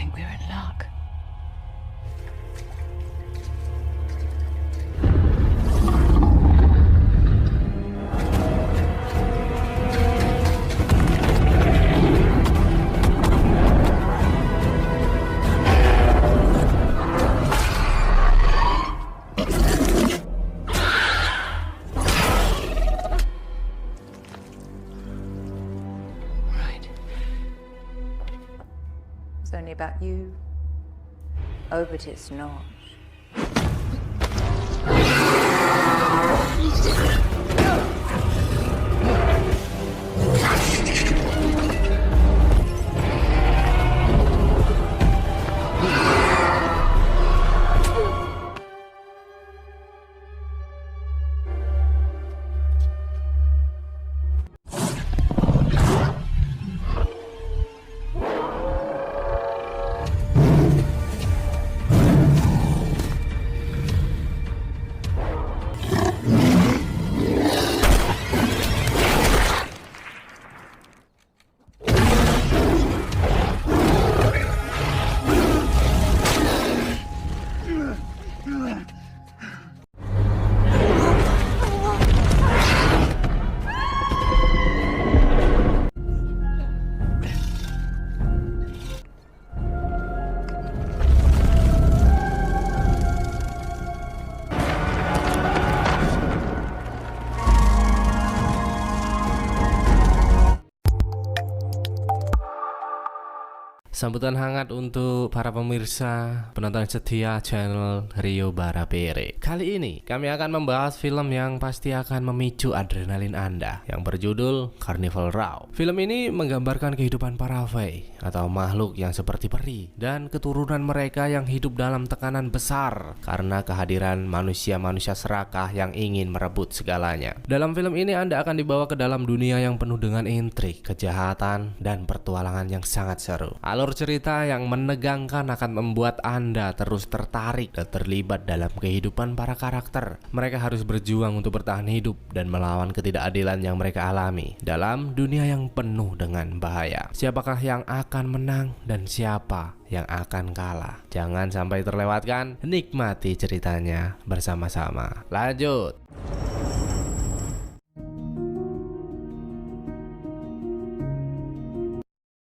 think we're in luck. Right. It's only about you. Oh, but it's not. Sambutan hangat untuk para pemirsa penonton setia channel Rio Barapere. Kali ini kami akan membahas film yang pasti akan memicu adrenalin Anda, yang berjudul Carnival Row. Film ini menggambarkan kehidupan para Fae atau makhluk yang seperti peri dan keturunan mereka yang hidup dalam tekanan besar karena kehadiran manusia-manusia serakah yang ingin merebut segalanya. Dalam film ini Anda akan dibawa ke dalam dunia yang penuh dengan intrik, kejahatan, dan petualangan yang sangat seru. Alur cerita yang menegangkan akan membuat Anda terus tertarik dan terlibat dalam kehidupan para karakter. Mereka harus berjuang untuk bertahan hidup dan melawan ketidakadilan yang mereka alami dalam dunia yang penuh dengan bahaya. Siapakah yang akan menang dan siapa yang akan kalah? Jangan sampai terlewatkan, nikmati ceritanya bersama-sama. Lanjut.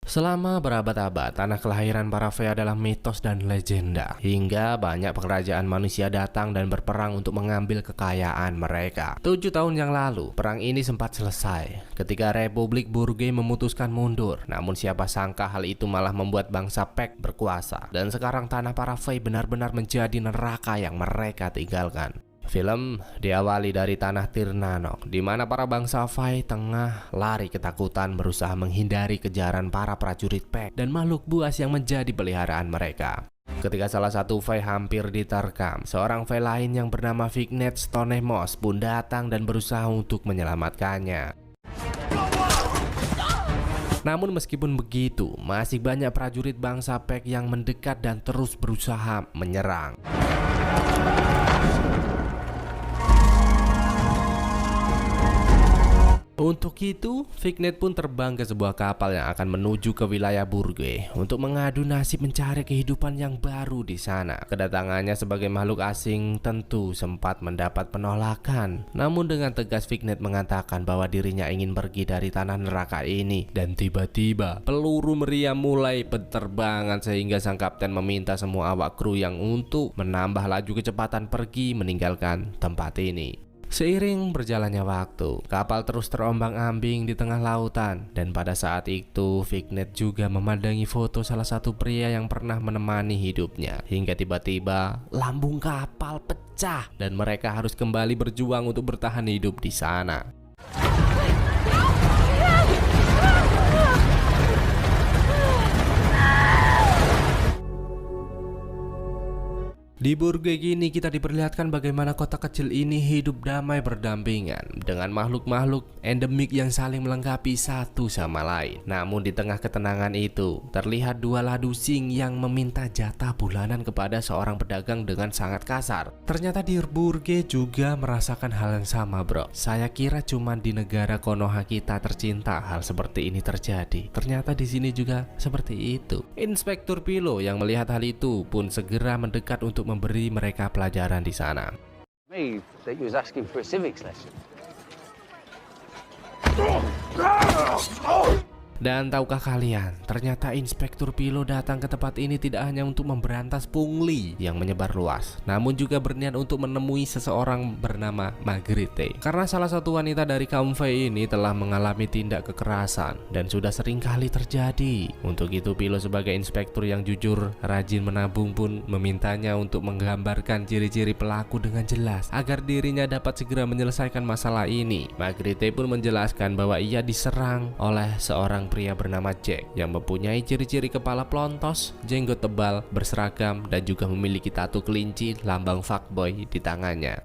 Selama berabad-abad, tanah kelahiran para Fae adalah mitos dan legenda, hingga banyak kerajaan manusia datang dan berperang untuk mengambil kekayaan mereka. 7 tahun yang lalu, perang ini sempat selesai ketika Republik Burgue memutuskan mundur. Namun siapa sangka hal itu malah membuat bangsa Pact berkuasa, dan sekarang tanah para Fae benar-benar menjadi neraka yang mereka tinggalkan. Film diawali dari tanah Tirnanok, di mana para bangsa Fae tengah lari ketakutan berusaha menghindari kejaran para prajurit Pact dan makhluk buas yang menjadi peliharaan mereka. Ketika salah satu Fae hampir diterkam, seorang Fae lain yang bernama Vignet Stonemos pun datang dan berusaha untuk menyelamatkannya. Namun meskipun begitu, masih banyak prajurit bangsa Pact yang mendekat dan terus berusaha menyerang. Untuk itu, Vignet pun terbang ke sebuah kapal yang akan menuju ke wilayah Burgue untuk mengadu nasib mencari kehidupan yang baru di sana. Kedatangannya sebagai makhluk asing tentu sempat mendapat penolakan. Namun dengan tegas Vignet mengatakan bahwa dirinya ingin pergi dari tanah neraka ini. Dan tiba-tiba peluru meriam mulai penerbangan sehingga sang kapten meminta semua awak kru yang untuk menambah laju kecepatan pergi meninggalkan tempat ini. Seiring berjalannya waktu, kapal terus terombang-ambing di tengah lautan, dan pada saat itu Vignet juga memandangi foto salah satu pria yang pernah menemani hidupnya. Hingga tiba-tiba lambung kapal pecah dan mereka harus kembali berjuang untuk bertahan hidup di sana. Di Burge kini kita diperlihatkan bagaimana kota kecil ini hidup damai berdampingan dengan makhluk-makhluk endemik yang saling melengkapi satu sama lain. Namun di tengah ketenangan itu terlihat dua ladusing yang meminta jatah bulanan kepada seorang pedagang dengan sangat kasar. Ternyata di Burge juga merasakan hal yang sama, bro. Saya kira cuma di negara Konoha kita tercinta hal seperti ini terjadi. Ternyata di sini juga seperti itu. Inspektur Pilo yang melihat hal itu pun segera mendekat untuk memberi mereka pelajaran di sana. Me that you was asking for a civics lesson. Dan tahukah kalian, ternyata Inspektur Pilo datang ke tempat ini tidak hanya untuk memberantas pungli yang menyebar luas, namun juga berniat untuk menemui seseorang bernama Magritte. Karena salah satu wanita dari kaum Fey ini telah mengalami tindak kekerasan dan sudah sering kali terjadi. Untuk itu Pilo sebagai inspektur yang jujur, rajin menabung pun memintanya untuk menggambarkan ciri-ciri pelaku dengan jelas agar dirinya dapat segera menyelesaikan masalah ini. Magritte pun menjelaskan bahwa ia diserang oleh seorang pria bernama Jack yang mempunyai ciri-ciri kepala pelontos, jenggot tebal, berseragam, dan juga memiliki tato kelinci lambang fuckboy di tangannya.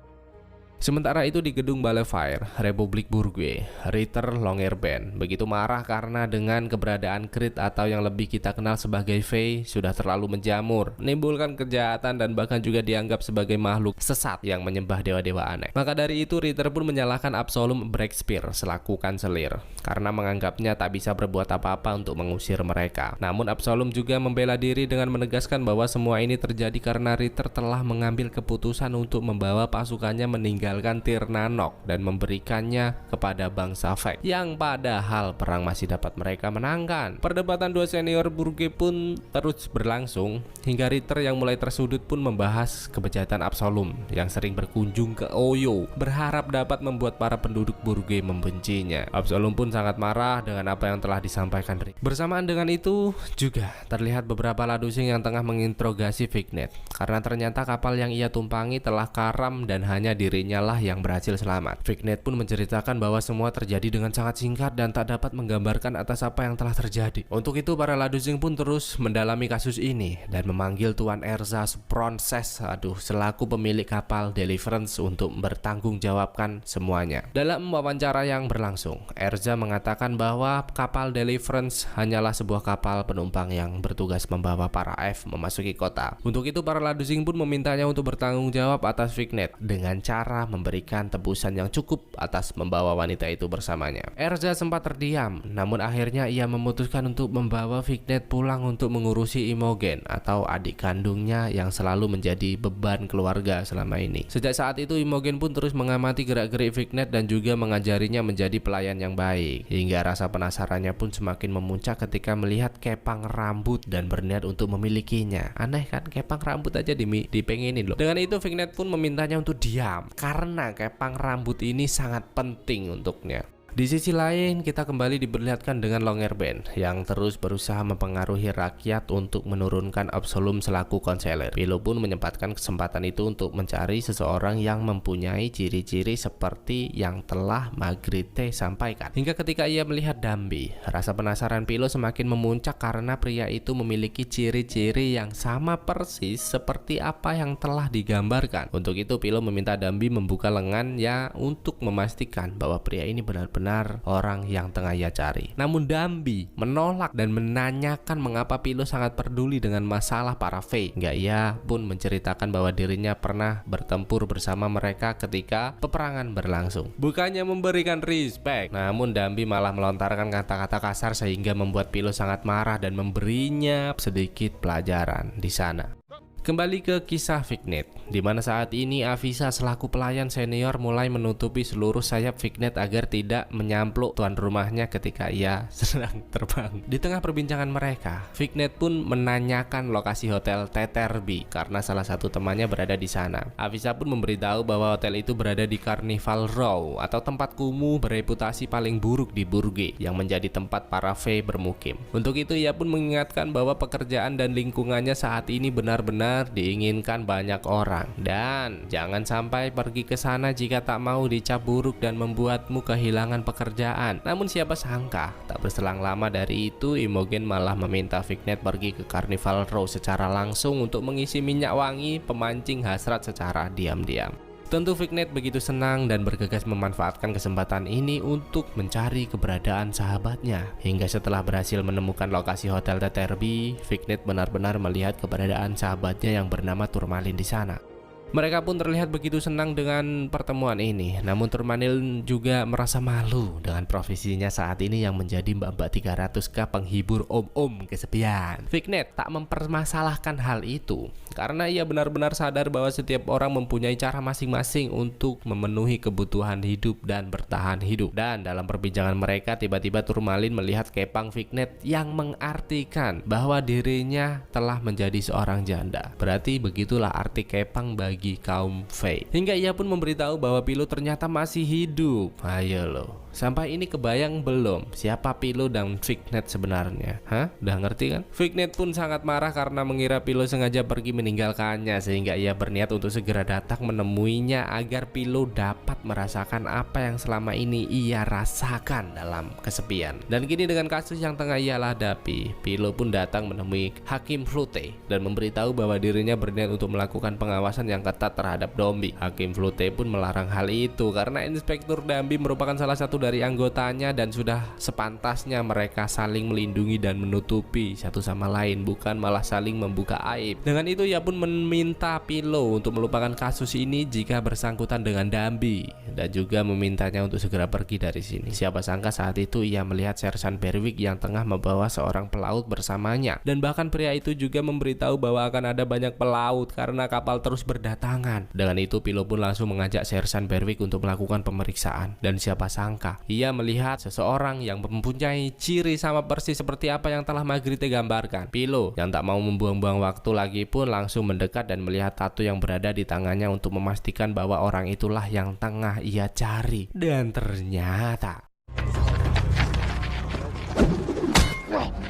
Sementara itu di gedung Balai Fire, Republik Burgue, Ritter Longerband begitu marah karena dengan keberadaan Creed atau yang lebih kita kenal sebagai Fey sudah terlalu menjamur, menimbulkan kejahatan dan bahkan juga dianggap sebagai makhluk sesat yang menyembah dewa-dewa aneh. Maka dari itu Ritter pun menyalahkan Absolum Breakspear selaku kanselir karena menganggapnya tak bisa berbuat apa-apa untuk mengusir mereka. Namun Absolum juga membela diri dengan menegaskan bahwa semua ini terjadi karena Ritter telah mengambil keputusan untuk membawa pasukannya meninggalkan Tirnanok dan memberikannya kepada bangsa Fek yang padahal perang masih dapat mereka menangkan. Perdebatan dua senior Burge pun terus berlangsung hingga Ritter yang mulai tersudut pun membahas kebejatan Absolum yang sering berkunjung ke Oyo, berharap dapat membuat para penduduk Burge membencinya. Absolum pun sangat marah dengan apa yang telah disampaikan Ritter. Bersamaan dengan itu juga terlihat beberapa ladusing yang tengah menginterogasi Vignet karena ternyata kapal yang ia tumpangi telah karam dan hanya dirinya lah yang berhasil selamat. Vignet pun menceritakan bahwa semua terjadi dengan sangat singkat dan tak dapat menggambarkan atas apa yang telah terjadi. Untuk itu para ladusing pun terus mendalami kasus ini dan memanggil Tuan Erza Spronses selaku pemilik kapal Deliverance untuk bertanggung jawabkan semuanya. Dalam wawancara yang berlangsung, Erza mengatakan bahwa kapal Deliverance hanyalah sebuah kapal penumpang yang bertugas membawa para F memasuki kota. Untuk itu para ladusing pun memintanya untuk bertanggung jawab atas Vignet dengan cara memberikan tebusan yang cukup atas membawa wanita itu bersamanya. Erza sempat terdiam, namun akhirnya ia memutuskan untuk membawa Vignet pulang untuk mengurusi Imogen atau adik kandungnya yang selalu menjadi beban keluarga selama ini. Sejak saat itu Imogen pun terus mengamati gerak-gerik Vignet dan juga mengajarinya menjadi pelayan yang baik, hingga rasa penasarannya pun semakin memuncak ketika melihat kepang rambut dan berniat untuk memilikinya. Aneh kan, kepang rambut aja dipengenin loh. Dengan itu Vignet pun memintanya untuk diam karena kepang rambut ini sangat penting untuknya. Di sisi lain, kita kembali diperlihatkan dengan Longerband yang terus berusaha mempengaruhi rakyat untuk menurunkan Absolum selaku konselor. Pilo pun menyempatkan kesempatan itu untuk mencari seseorang yang mempunyai ciri-ciri seperti yang telah Magritte sampaikan. Hingga ketika ia melihat Dambi, rasa penasaran Pilo semakin memuncak karena pria itu memiliki ciri-ciri yang sama persis seperti apa yang telah digambarkan. Untuk itu Pilo meminta Dambi membuka lengannya untuk memastikan bahwa pria ini benar-benar orang yang tengah ia cari. Namun Dambi menolak dan menanyakan mengapa Pilo sangat peduli dengan masalah para Fey. Hingga ia pun menceritakan bahwa dirinya pernah bertempur bersama mereka ketika peperangan berlangsung. Bukannya memberikan respect, namun Dambi malah melontarkan kata-kata kasar sehingga membuat Pilo sangat marah dan memberinya sedikit pelajaran di sana. Kembali ke kisah Vignet, di mana saat ini Avisa selaku pelayan senior mulai menutupi seluruh sayap Vignet agar tidak menyampluk tuan rumahnya ketika ia sedang terbang. Di tengah perbincangan mereka, Vignet pun menanyakan lokasi hotel Teterby karena salah satu temannya berada di sana. Avisa pun memberitahu bahwa hotel itu berada di Carnival Row atau tempat kumuh bereputasi paling buruk di Burge yang menjadi tempat para Fey bermukim. Untuk itu ia pun mengingatkan bahwa pekerjaan dan lingkungannya saat ini benar-benar benar-benar diinginkan banyak orang. Dan jangan sampai pergi ke sana jika tak mau dicap buruk dan membuatmu kehilangan pekerjaan. Namun siapa sangka, tak berselang lama dari itu Imogen malah meminta Vignet pergi ke Carnival Row secara langsung untuk mengisi minyak wangi pemancing hasrat secara diam-diam. Tentu Vignet begitu senang dan bergegas memanfaatkan kesempatan ini untuk mencari keberadaan sahabatnya. Hingga setelah berhasil menemukan lokasi Hotel Tetterby, Vignet benar-benar melihat keberadaan sahabatnya yang bernama Turmalin di sana. Mereka pun terlihat begitu senang dengan pertemuan ini. Namun Turmalin juga merasa malu dengan profesinya saat ini yang menjadi mbak-mbak 300k penghibur om-om kesepian. Vignet tak mempermasalahkan hal itu karena ia benar-benar sadar bahwa setiap orang mempunyai cara masing-masing untuk memenuhi kebutuhan hidup dan bertahan hidup. Dan dalam perbincangan mereka, tiba-tiba Turmalin melihat kepang Vignet yang mengartikan bahwa dirinya telah menjadi seorang janda. Berarti begitulah arti kepang bagi kaum Fey. Hingga ia pun memberitahu bahwa Pilo ternyata masih hidup. Ayo loh, sampai ini kebayang belum siapa Pilo dan Vignet sebenarnya? Hah? Udah ngerti kan? Vignet pun sangat marah karena mengira Pilo sengaja pergi meninggalkannya, sehingga ia berniat untuk segera datang menemuinya agar Pilo dapat merasakan apa yang selama ini ia rasakan dalam kesepian. Dan kini dengan kasus yang tengah ia hadapi, Pilo pun datang menemui Hakim Flute dan memberitahu bahwa dirinya berniat untuk melakukan pengawasan yang ketat terhadap Dombi. Hakim Flute pun melarang hal itu karena Inspektur Dombi merupakan salah satu dari anggotanya dan sudah sepantasnya mereka saling melindungi dan menutupi satu sama lain, bukan malah saling membuka aib. Dengan itu ia pun meminta Pilo untuk melupakan kasus ini jika bersangkutan dengan Dombi dan juga memintanya untuk segera pergi dari sini. Siapa sangka saat itu ia melihat Sersan Berwick yang tengah membawa seorang pelaut bersamanya, dan bahkan pria itu juga memberitahu bahwa akan ada banyak pelaut karena kapal terus berdatangan. Dengan itu Pilo pun langsung mengajak Sersan Berwick untuk melakukan pemeriksaan, dan siapa sangka ia melihat seseorang yang mempunyai ciri sama persis seperti apa yang telah Magritte gambarkan. Pilo yang tak mau membuang-buang waktu lagi pun langsung mendekat dan melihat tato yang berada di tangannya untuk memastikan bahwa orang itulah yang tengah ia cari. Dan ternyata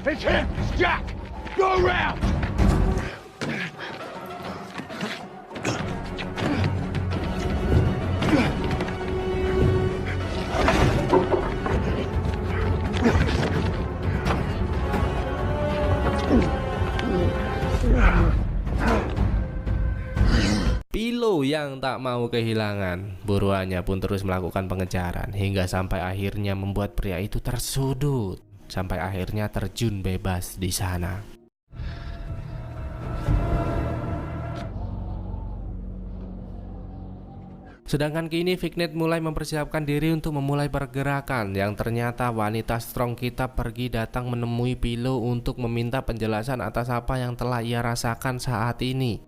It's him! It's Jack! Go around! Pilo yang tak mau kehilangan buruannya pun terus melakukan pengejaran hingga sampai akhirnya membuat pria itu tersudut, sampai akhirnya terjun bebas di sana. Sedangkan kini Vignet mulai mempersiapkan diri untuk memulai pergerakan, yang ternyata wanita strong kita pergi datang menemui Pilo untuk meminta penjelasan atas apa yang telah ia rasakan saat ini.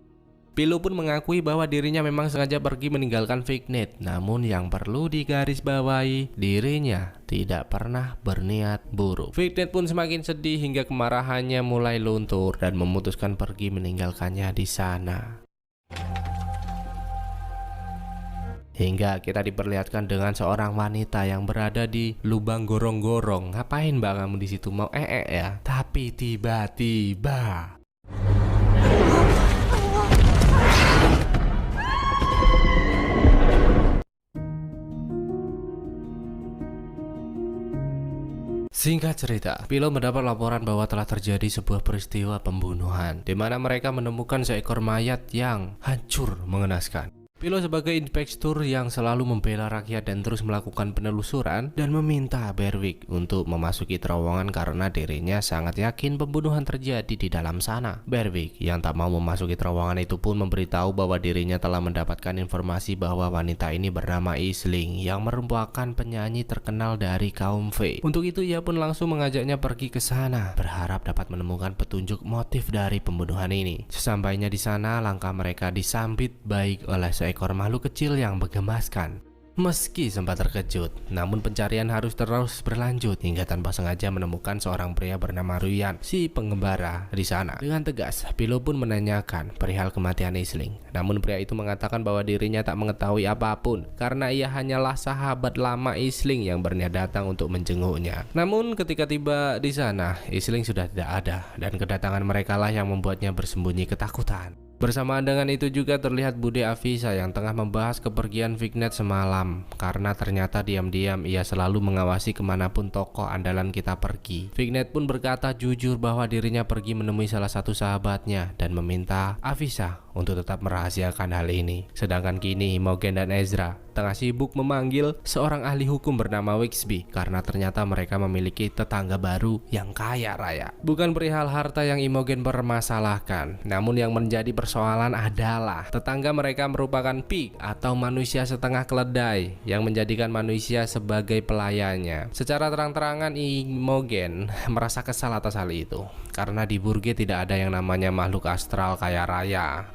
Pilo pun mengakui bahwa dirinya memang sengaja pergi meninggalkan Vignet, namun yang perlu digarisbawahi, dirinya tidak pernah berniat buruk. Vignet pun semakin sedih hingga kemarahannya mulai luntur dan memutuskan pergi meninggalkannya di sana. Hingga kita diperlihatkan dengan seorang wanita yang berada di lubang gorong-gorong. Ngapain mbak kamu di situ, mau ya? Tapi tiba-tiba singkat cerita, Pilo mendapat laporan bahwa telah terjadi sebuah peristiwa pembunuhan di mana mereka menemukan seekor mayat yang hancur mengenaskan. Pilo sebagai inspektur yang selalu membela rakyat dan terus melakukan penelusuran dan meminta Berwick untuk memasuki terowongan karena dirinya sangat yakin pembunuhan terjadi di dalam sana. Berwick yang tak mau memasuki terowongan itu pun memberitahu bahwa dirinya telah mendapatkan informasi bahwa wanita ini bernama Aisling yang merupakan penyanyi terkenal dari kaum Fey. Untuk itu ia pun langsung mengajaknya pergi ke sana, berharap dapat menemukan petunjuk motif dari pembunuhan ini. Sesampainya di sana, langkah mereka disambit baik oleh seekor makhluk kecil yang menggemaskan. Meski sempat terkejut, namun pencarian harus terus berlanjut hingga tanpa sengaja menemukan seorang pria bernama Ruyan, si pengembara di sana. Dengan tegas, Pilo pun menanyakan perihal kematian Aisling. Namun pria itu mengatakan bahwa dirinya tak mengetahui apapun karena ia hanyalah sahabat lama Aisling yang berniat datang untuk menjenguknya. Namun ketika tiba di sana, Aisling sudah tidak ada dan kedatangan mereka lah yang membuatnya bersembunyi ketakutan. Bersamaan dengan itu juga terlihat Bude Afisa yang tengah membahas kepergian Vignet semalam, karena ternyata diam-diam ia selalu mengawasi kemanapun tokoh andalan kita pergi. Vignet pun berkata jujur bahwa dirinya pergi menemui salah satu sahabatnya dan meminta Afisa untuk tetap merahasiakan hal ini. Sedangkan kini Imogen dan Ezra tengah sibuk memanggil seorang ahli hukum bernama Wixby karena ternyata mereka memiliki tetangga baru yang kaya raya. Bukan perihal harta yang Imogen permasalahkan, namun yang menjadi persoalan adalah tetangga mereka merupakan pig atau manusia setengah keledai yang menjadikan manusia sebagai pelayannya. Secara terang-terangan Imogen merasa kesal atas hal itu karena di Burge tidak ada yang namanya makhluk astral kaya raya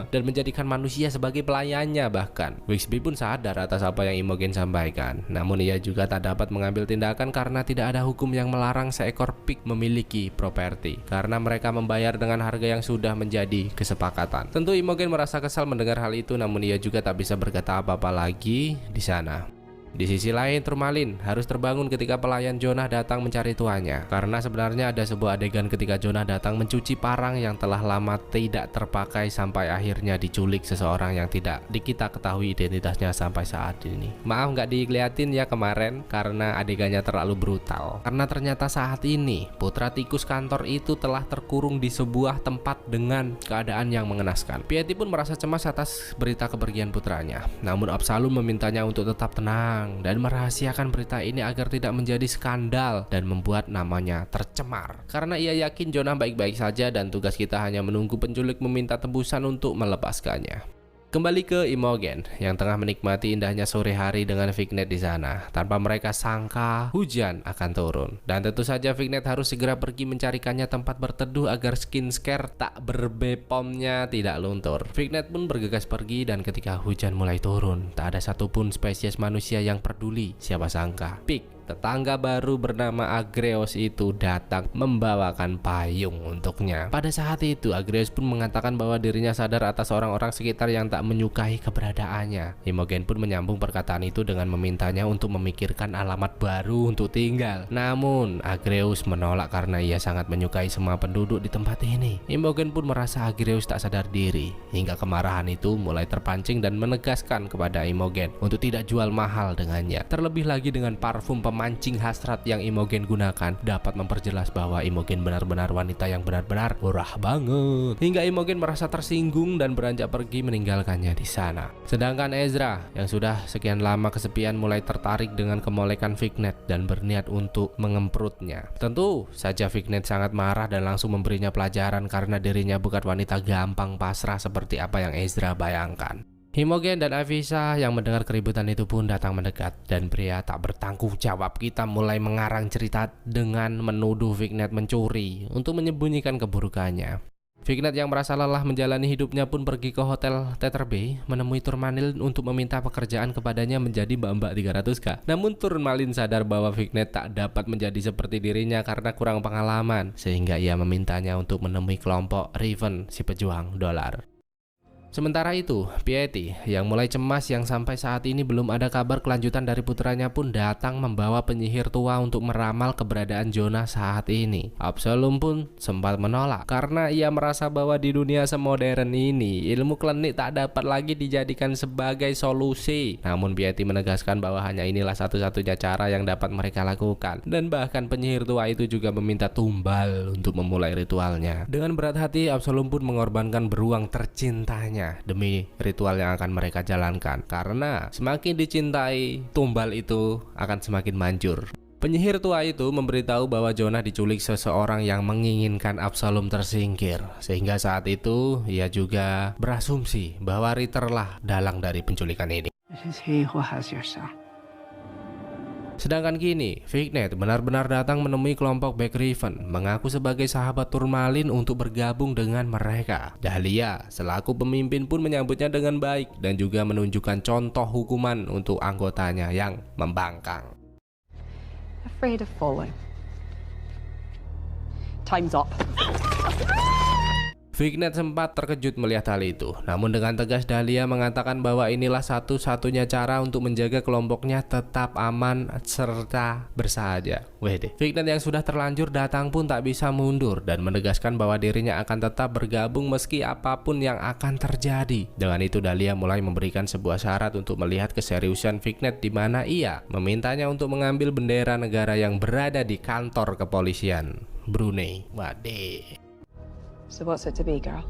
dan menjadikan manusia sebagai pelayannya. Bahkan Wixby pun sadar atas apa yang Imogen sampaikan, namun ia juga tak dapat mengambil tindakan karena tidak ada hukum yang melarang seekor pig memiliki properti karena mereka membayar dengan harga yang sudah menjadi kesepakatan. Tentu Imogen merasa kesal mendengar hal itu, namun ia juga tak bisa berkata apa-apa lagi di sana. Di sisi lain, Turmalin harus terbangun ketika pelayan Jonah datang mencari tuannya. Karena sebenarnya ada sebuah adegan ketika Jonah datang mencuci parang yang telah lama tidak terpakai sampai akhirnya diculik seseorang yang tidak kita ketahui identitasnya sampai saat ini. Maaf nggak diliatin ya kemarin karena adegannya terlalu brutal. Karena ternyata saat ini putra tikus kantor itu telah terkurung di sebuah tempat dengan keadaan yang mengenaskan. Piety pun merasa cemas atas berita kepergian putranya. Namun Absalom memintanya untuk tetap tenang dan merahasiakan berita ini agar tidak menjadi skandal dan membuat namanya tercemar. Karena ia yakin Jonah baik-baik saja dan tugas kita hanya menunggu penculik meminta tebusan untuk melepaskannya. Kembali ke Imogen yang tengah menikmati indahnya sore hari dengan Vignet di sana. Tanpa mereka sangka hujan akan turun. Dan tentu saja Vignet harus segera pergi mencarikannya tempat berteduh agar skincare tak berbepomnya tidak luntur. Vignet pun bergegas pergi dan ketika hujan mulai turun, tak ada satupun spesies manusia yang peduli. Siapa sangka Pig, tetangga baru bernama Agreos itu datang membawakan payung untuknya. Pada saat itu Agreos pun mengatakan bahwa dirinya sadar atas orang-orang sekitar yang tak menyukai keberadaannya. Imogen pun menyambung perkataan itu dengan memintanya untuk memikirkan alamat baru untuk tinggal. Namun Agreos menolak karena ia sangat menyukai semua penduduk di tempat ini. Imogen pun merasa Agreos tak sadar diri hingga kemarahan itu mulai terpancing dan menegaskan kepada Imogen untuk tidak jual mahal dengannya. Terlebih lagi dengan parfum pemancing hasrat yang Imogen gunakan dapat memperjelas bahwa Imogen benar-benar wanita yang benar-benar murah banget. Hingga Imogen merasa tersinggung dan beranjak pergi meninggalkannya di sana. Sedangkan Ezra yang sudah sekian lama kesepian mulai tertarik dengan kemolekan Vignet dan berniat untuk mengemprutnya. Tentu saja Vignet sangat marah dan langsung memberinya pelajaran karena dirinya bukan wanita gampang pasrah seperti apa yang Ezra bayangkan. Imogen dan Afisa yang mendengar keributan itu pun datang mendekat dan pria tak bertanggung jawab kita mulai mengarang cerita dengan menuduh Vignet mencuri untuk menyembunyikan keburukannya. Vignet yang merasa lelah menjalani hidupnya pun pergi ke hotel Tetherby menemui Turmalin untuk meminta pekerjaan kepadanya menjadi mbak-mbak 300k. Namun Turmalin sadar bahwa Vignet tak dapat menjadi seperti dirinya karena kurang pengalaman, sehingga ia memintanya untuk menemui kelompok Raven si pejuang dolar. Sementara itu, Piety yang mulai cemas yang sampai saat ini belum ada kabar kelanjutan dari putranya pun datang membawa penyihir tua untuk meramal keberadaan Jonah saat ini. Absalom pun sempat menolak karena ia merasa bahwa di dunia semodern ini ilmu klinik tak dapat lagi dijadikan sebagai solusi. Namun Piety menegaskan bahwa hanya inilah satu-satunya cara yang dapat mereka lakukan, dan bahkan penyihir tua itu juga meminta tumbal untuk memulai ritualnya. Dengan berat hati Absalom pun mengorbankan beruang tercintanya demi ritual yang akan mereka jalankan, karena semakin dicintai tumbal itu akan semakin manjur. Penyihir tua itu memberitahu bahwa Jonah diculik seseorang yang menginginkan Absalom tersingkir, sehingga saat itu ia juga berasumsi bahwa Ritter lah dalang dari penculikan ini. It is he who has your son. Sedangkan kini, Vignet benar-benar datang menemui kelompok Black Raven, mengaku sebagai sahabat Turmalin untuk bergabung dengan mereka. Dahlia selaku pemimpin pun menyambutnya dengan baik dan juga menunjukkan contoh hukuman untuk anggotanya yang membangkang. Afraid of falling. Time's up. Fignet sempat terkejut melihat hal itu. Namun dengan tegas Dahlia mengatakan bahwa inilah satu-satunya cara untuk menjaga kelompoknya tetap aman serta bersahaja. Wede. Fignet yang sudah terlanjur datang pun tak bisa mundur dan menegaskan bahwa dirinya akan tetap bergabung meski apapun yang akan terjadi. Dengan itu Dahlia mulai memberikan sebuah syarat untuk melihat keseriusan Fignet, di mana ia memintanya untuk mengambil bendera negara yang berada di kantor kepolisian Brunei. Wade. So what's it to be, girl?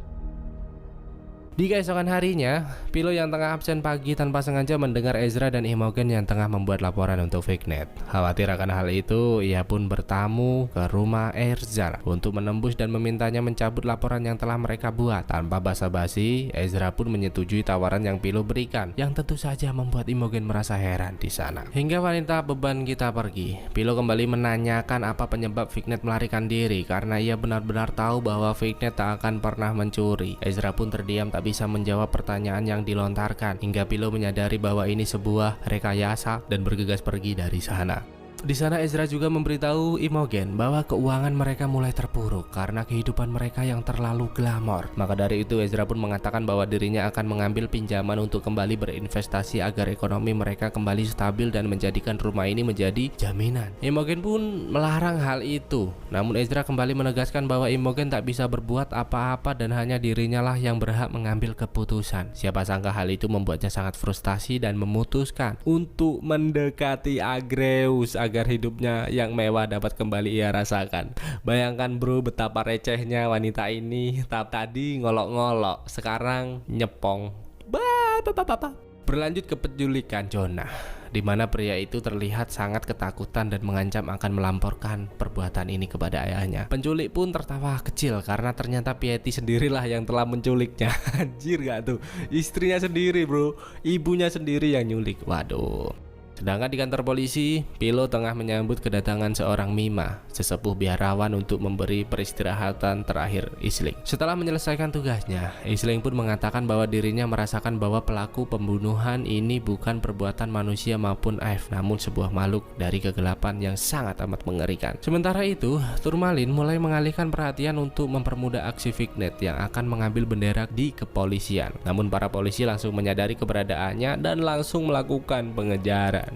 Di keesokan harinya, Pilo yang tengah absen pagi tanpa sengaja mendengar Ezra dan Imogen yang tengah membuat laporan untuk Fignet. Khawatir akan hal itu, ia pun bertamu ke rumah Ezra untuk menembus dan memintanya mencabut laporan yang telah mereka buat. Tanpa basa-basi, Ezra pun menyetujui tawaran yang Pilo berikan, yang tentu saja membuat Imogen merasa heran di sana. Hingga wanita beban kita pergi, Pilo kembali menanyakan apa penyebab Fignet melarikan diri, karena ia benar-benar tahu bahwa Fignet tak akan pernah mencuri. Ezra pun terdiam tak bisa menjawab pertanyaan yang dilontarkan, hingga Pilo menyadari bahwa ini sebuah rekayasa dan bergegas pergi dari sana. Di sana Ezra juga memberitahu Imogen bahwa keuangan mereka mulai terpuruk karena kehidupan mereka yang terlalu glamor. Maka dari itu Ezra pun mengatakan bahwa dirinya akan mengambil pinjaman untuk kembali berinvestasi agar ekonomi mereka kembali stabil dan menjadikan rumah ini menjadi jaminan. Imogen pun melarang hal itu. Namun Ezra kembali menegaskan bahwa Imogen tak bisa berbuat apa-apa dan hanya dirinya lah yang berhak mengambil keputusan. Siapa sangka hal itu membuatnya sangat frustasi dan memutuskan untuk mendekati Agreus agar hidupnya yang mewah dapat kembali ia rasakan. Bayangkan bro, betapa recehnya wanita ini. Tadi ngolok-ngolok, sekarang nyepong. Berlanjut ke penculikan Jonah, di mana pria itu terlihat sangat ketakutan dan mengancam akan melamporkan perbuatan ini kepada ayahnya. Penculik pun tertawa kecil karena ternyata Piety sendirilah yang telah menculiknya. Anjir gak tuh? Istrinya sendiri bro, ibunya sendiri yang nyulik. Waduh. Sedangkan di kantor polisi, Pilo tengah menyambut kedatangan seorang Mima, sesepuh biarawan untuk memberi peristirahatan terakhir Isling. Setelah menyelesaikan tugasnya, Isling pun mengatakan bahwa dirinya merasakan bahwa pelaku pembunuhan ini bukan perbuatan manusia maupun F, namun sebuah makhluk dari kegelapan yang sangat amat mengerikan. Sementara itu, Turmalin mulai mengalihkan perhatian untuk mempermudah aksi Fignet yang akan mengambil bendera di kepolisian. Namun para polisi langsung menyadari keberadaannya dan langsung melakukan pengejaran.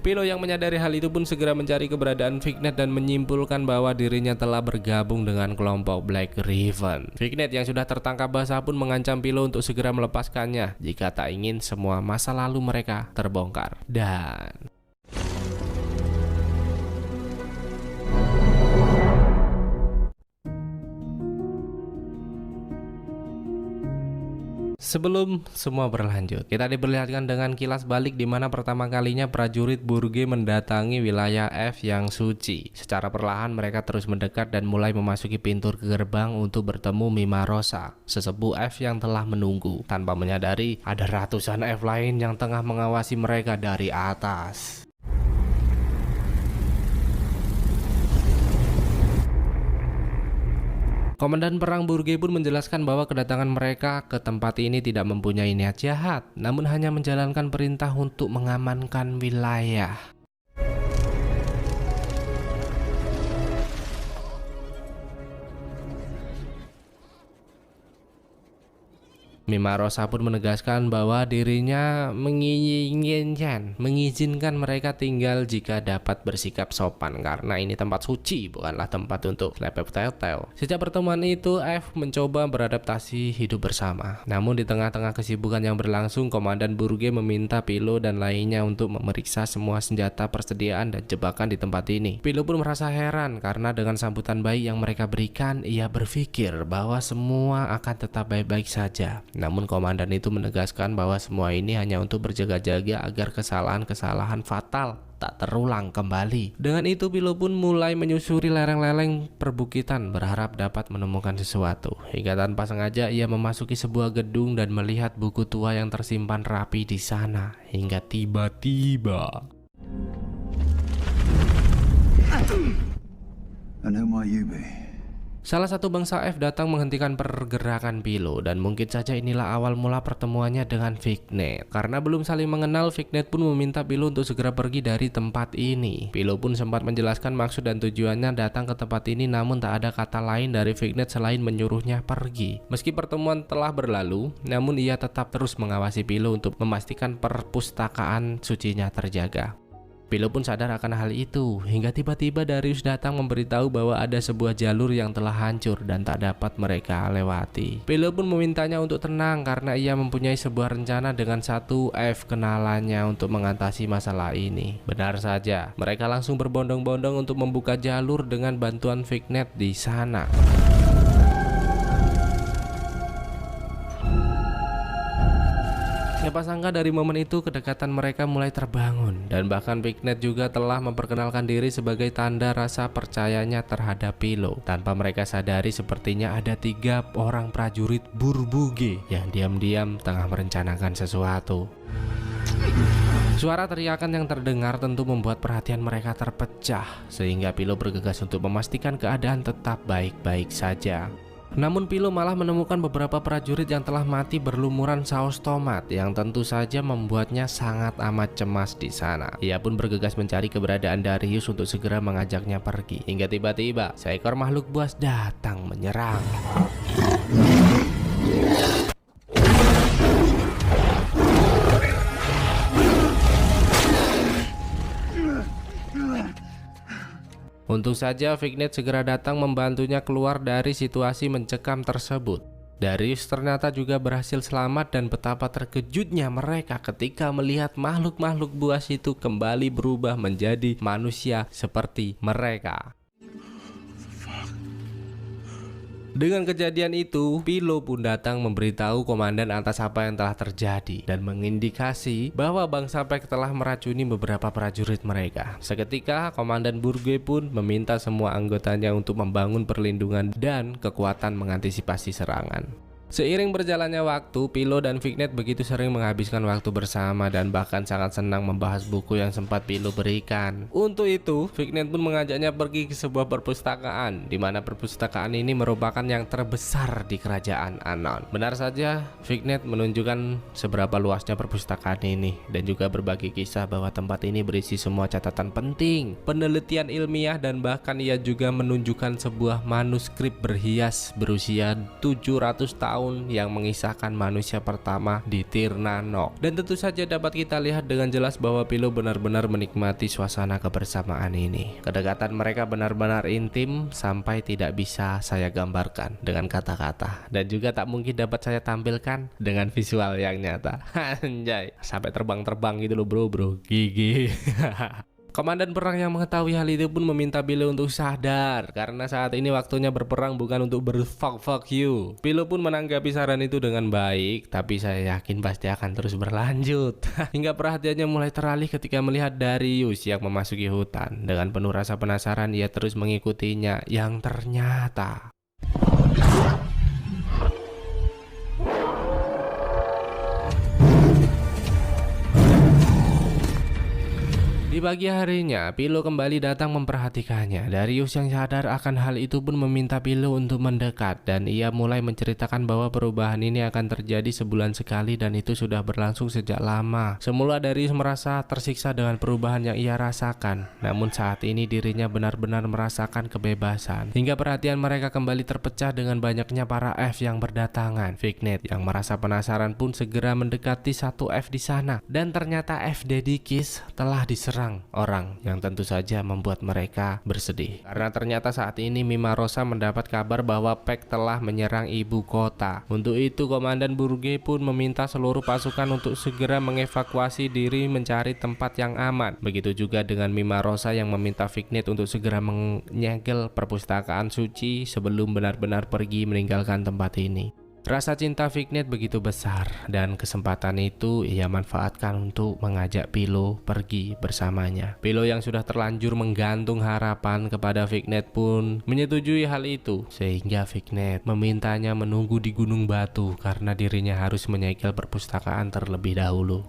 Pilo yang menyadari hal itu pun segera mencari keberadaan Fignet dan menyimpulkan bahwa dirinya telah bergabung dengan kelompok Black Raven. Fignet yang sudah tertangkap basah pun mengancam Pilo untuk segera melepaskannya jika tak ingin semua masa lalu mereka terbongkar. Dan sebelum semua berlanjut, kita diperlihatkan dengan kilas balik di mana pertama kalinya prajurit Burge mendatangi wilayah F yang suci. Secara perlahan mereka terus mendekat dan mulai memasuki pintu gerbang untuk bertemu Mima Rosa, sesepuh F yang telah menunggu. Tanpa menyadari, ada ratusan F lain yang tengah mengawasi mereka dari atas. Komandan perang Burge pun menjelaskan bahwa kedatangan mereka ke tempat ini tidak mempunyai niat jahat, namun hanya menjalankan perintah untuk mengamankan wilayah. Mima Rosa pun menegaskan bahwa dirinya mengizinkan mereka tinggal jika dapat bersikap sopan, karena ini tempat suci, bukanlah tempat untuk lepep tetel. Sejak pertemuan itu, F mencoba beradaptasi hidup bersama. Namun di tengah-tengah kesibukan yang berlangsung, Komandan Burge meminta Pilo dan lainnya untuk memeriksa semua senjata persediaan dan jebakan di tempat ini. Pilo pun merasa heran karena dengan sambutan baik yang mereka berikan, ia berpikir bahwa semua akan tetap baik-baik saja. Namun komandan itu menegaskan bahwa semua ini hanya untuk berjaga-jaga agar kesalahan-kesalahan fatal tak terulang kembali. Dengan itu Pilo pun mulai menyusuri lereng-lereng perbukitan berharap dapat menemukan sesuatu. Hingga tanpa sengaja ia memasuki sebuah gedung dan melihat buku tua yang tersimpan rapi di sana. Hingga tiba-tiba I know why you be. Salah satu bangsa F datang menghentikan pergerakan Pilo dan mungkin saja inilah awal mula pertemuannya dengan Fignet. Karena belum saling mengenal, Fignet pun meminta Pilo untuk segera pergi dari tempat ini. Pilo pun sempat menjelaskan maksud dan tujuannya datang ke tempat ini, namun tak ada kata lain dari Fignet selain menyuruhnya pergi. Meski pertemuan telah berlalu, namun ia tetap terus mengawasi Pilo untuk memastikan perpustakaan sucinya terjaga. Pilo pun sadar akan hal itu, hingga tiba-tiba Darius datang memberitahu bahwa ada sebuah jalur yang telah hancur dan tak dapat mereka lewati. Pilo pun memintanya untuk tenang karena ia mempunyai sebuah rencana dengan satu F kenalannya untuk mengatasi masalah ini. Benar saja, mereka langsung berbondong-bondong untuk membuka jalur dengan bantuan Fignet di sana. Siapa sangka dari momen itu kedekatan mereka mulai terbangun, dan bahkan Fignet juga telah memperkenalkan diri sebagai tanda rasa percayanya terhadap Pilo. Tanpa mereka sadari, sepertinya ada 3 orang prajurit Burbuge yang diam-diam tengah merencanakan sesuatu. Suara teriakan yang terdengar tentu membuat perhatian mereka terpecah, sehingga Pilo bergegas untuk memastikan keadaan tetap baik-baik saja. Namun Pilo malah menemukan beberapa prajurit yang telah mati berlumuran saus tomat, yang tentu saja membuatnya sangat amat cemas di sana. Ia pun bergegas mencari keberadaan Darius untuk segera mengajaknya pergi. Hingga tiba-tiba seekor makhluk buas datang menyerang. Untung saja Fignet segera datang membantunya keluar dari situasi mencekam tersebut. Darius ternyata juga berhasil selamat, dan betapa terkejutnya mereka ketika melihat makhluk-makhluk buas itu kembali berubah menjadi manusia seperti mereka. Dengan kejadian itu, Pilo pun datang memberitahu komandan atas apa yang telah terjadi dan mengindikasi bahwa bangsa Pek telah meracuni beberapa prajurit mereka. Seketika, komandan Burgue pun meminta semua anggotanya untuk membangun perlindungan dan kekuatan mengantisipasi serangan. Seiring berjalannya waktu, Pilo dan Fignet begitu sering menghabiskan waktu bersama dan bahkan sangat senang membahas buku yang sempat Pilo berikan. Untuk itu, Fignet pun mengajaknya pergi ke sebuah perpustakaan, di mana perpustakaan ini merupakan yang terbesar di kerajaan Anon. Benar saja, Fignet menunjukkan seberapa luasnya perpustakaan ini dan juga berbagi kisah bahwa tempat ini berisi semua catatan penting, penelitian ilmiah, dan bahkan ia juga menunjukkan sebuah manuskrip berhias berusia 700 tahun yang mengisahkan manusia pertama di Tirnanok. Dan tentu saja dapat kita lihat dengan jelas bahwa Pilo benar-benar menikmati suasana kebersamaan ini. Kedekatan mereka benar-benar intim sampai tidak bisa saya gambarkan dengan kata-kata, dan juga tak mungkin dapat saya tampilkan dengan visual yang nyata. Anjay, sampai terbang-terbang gitu loh bro, gigi. Komandan perang yang mengetahui hal itu pun meminta Pilo untuk sadar, karena saat ini waktunya berperang, bukan untuk fuck you. Pilo pun menanggapi saran itu dengan baik, tapi saya yakin pasti akan terus berlanjut. Hingga perhatiannya mulai teralih ketika melihat Darius yang memasuki hutan. Dengan penuh rasa penasaran, ia terus mengikutinya, yang ternyata di pagi harinya, Pilo kembali datang memperhatikannya. Darius yang sadar akan hal itu pun meminta Pilo untuk mendekat, dan ia mulai menceritakan bahwa perubahan ini akan terjadi sebulan sekali dan itu sudah berlangsung sejak lama. Semula Darius merasa tersiksa dengan perubahan yang ia rasakan, namun saat ini dirinya benar-benar merasakan kebebasan. Hingga perhatian mereka kembali terpecah dengan banyaknya para F yang berdatangan. Fignet yang merasa penasaran pun segera mendekati satu F di sana, dan ternyata F Dedikis telah diserang orang yang tentu saja membuat mereka bersedih. Karena ternyata saat ini Mima Rosa mendapat kabar bahwa Pek telah menyerang ibu kota. Untuk itu Komandan Burge pun meminta seluruh pasukan untuk segera mengevakuasi diri mencari tempat yang aman. Begitu juga dengan Mima Rosa yang meminta Fignet untuk segera menyegel perpustakaan suci sebelum benar-benar pergi meninggalkan tempat ini. Rasa cinta Fignet begitu besar, dan kesempatan itu ia manfaatkan untuk mengajak Pilo pergi bersamanya. Pilo yang sudah terlanjur menggantung harapan kepada Fignet pun menyetujui hal itu, sehingga Fignet memintanya menunggu di Gunung Batu karena dirinya harus menyegel perpustakaan terlebih dahulu.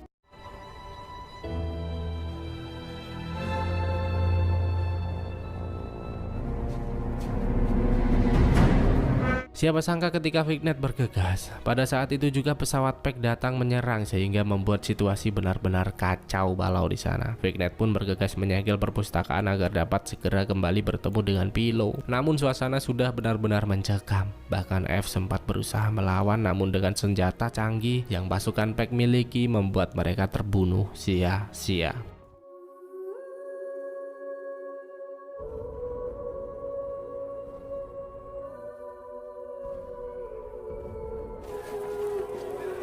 Siapa sangka ketika Fignet bergegas, pada saat itu juga pesawat Pack datang menyerang sehingga membuat situasi benar-benar kacau balau di sana. Fignet pun bergegas menyegel perpustakaan agar dapat segera kembali bertemu dengan Pilo. Namun suasana sudah benar-benar mencekam. Bahkan F sempat berusaha melawan, namun dengan senjata canggih yang pasukan Pack miliki membuat mereka terbunuh sia-sia.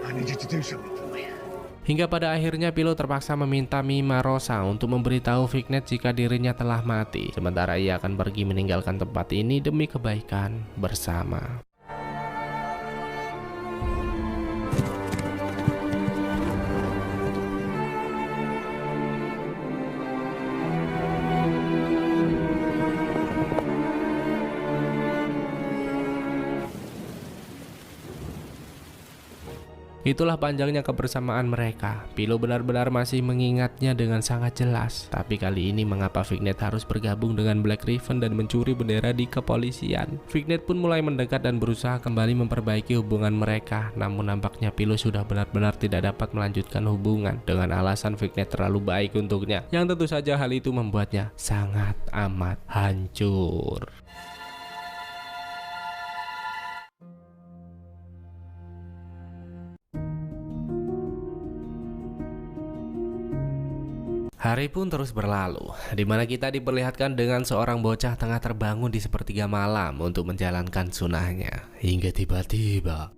I need you to do something for me. Hingga pada akhirnya Pilo terpaksa meminta Mima Rosa untuk memberitahu Fignet jika dirinya telah mati. Sementara ia akan pergi meninggalkan tempat ini demi kebaikan bersama. Itulah panjangnya kebersamaan mereka. Pilo benar-benar masih mengingatnya dengan sangat jelas. Tapi kali ini mengapa Fignet harus bergabung dengan Black Raven dan mencuri bendera di kepolisian? Fignet pun mulai mendekat dan berusaha kembali memperbaiki hubungan mereka. Namun nampaknya Pilo sudah benar-benar tidak dapat melanjutkan hubungan dengan alasan Fignet terlalu baik untuknya. Yang tentu saja hal itu membuatnya sangat amat hancur. Hari pun terus berlalu, di mana kita diperlihatkan dengan seorang bocah tengah terbangun di sepertiga malam untuk menjalankan sunahnya. Hingga tiba-tiba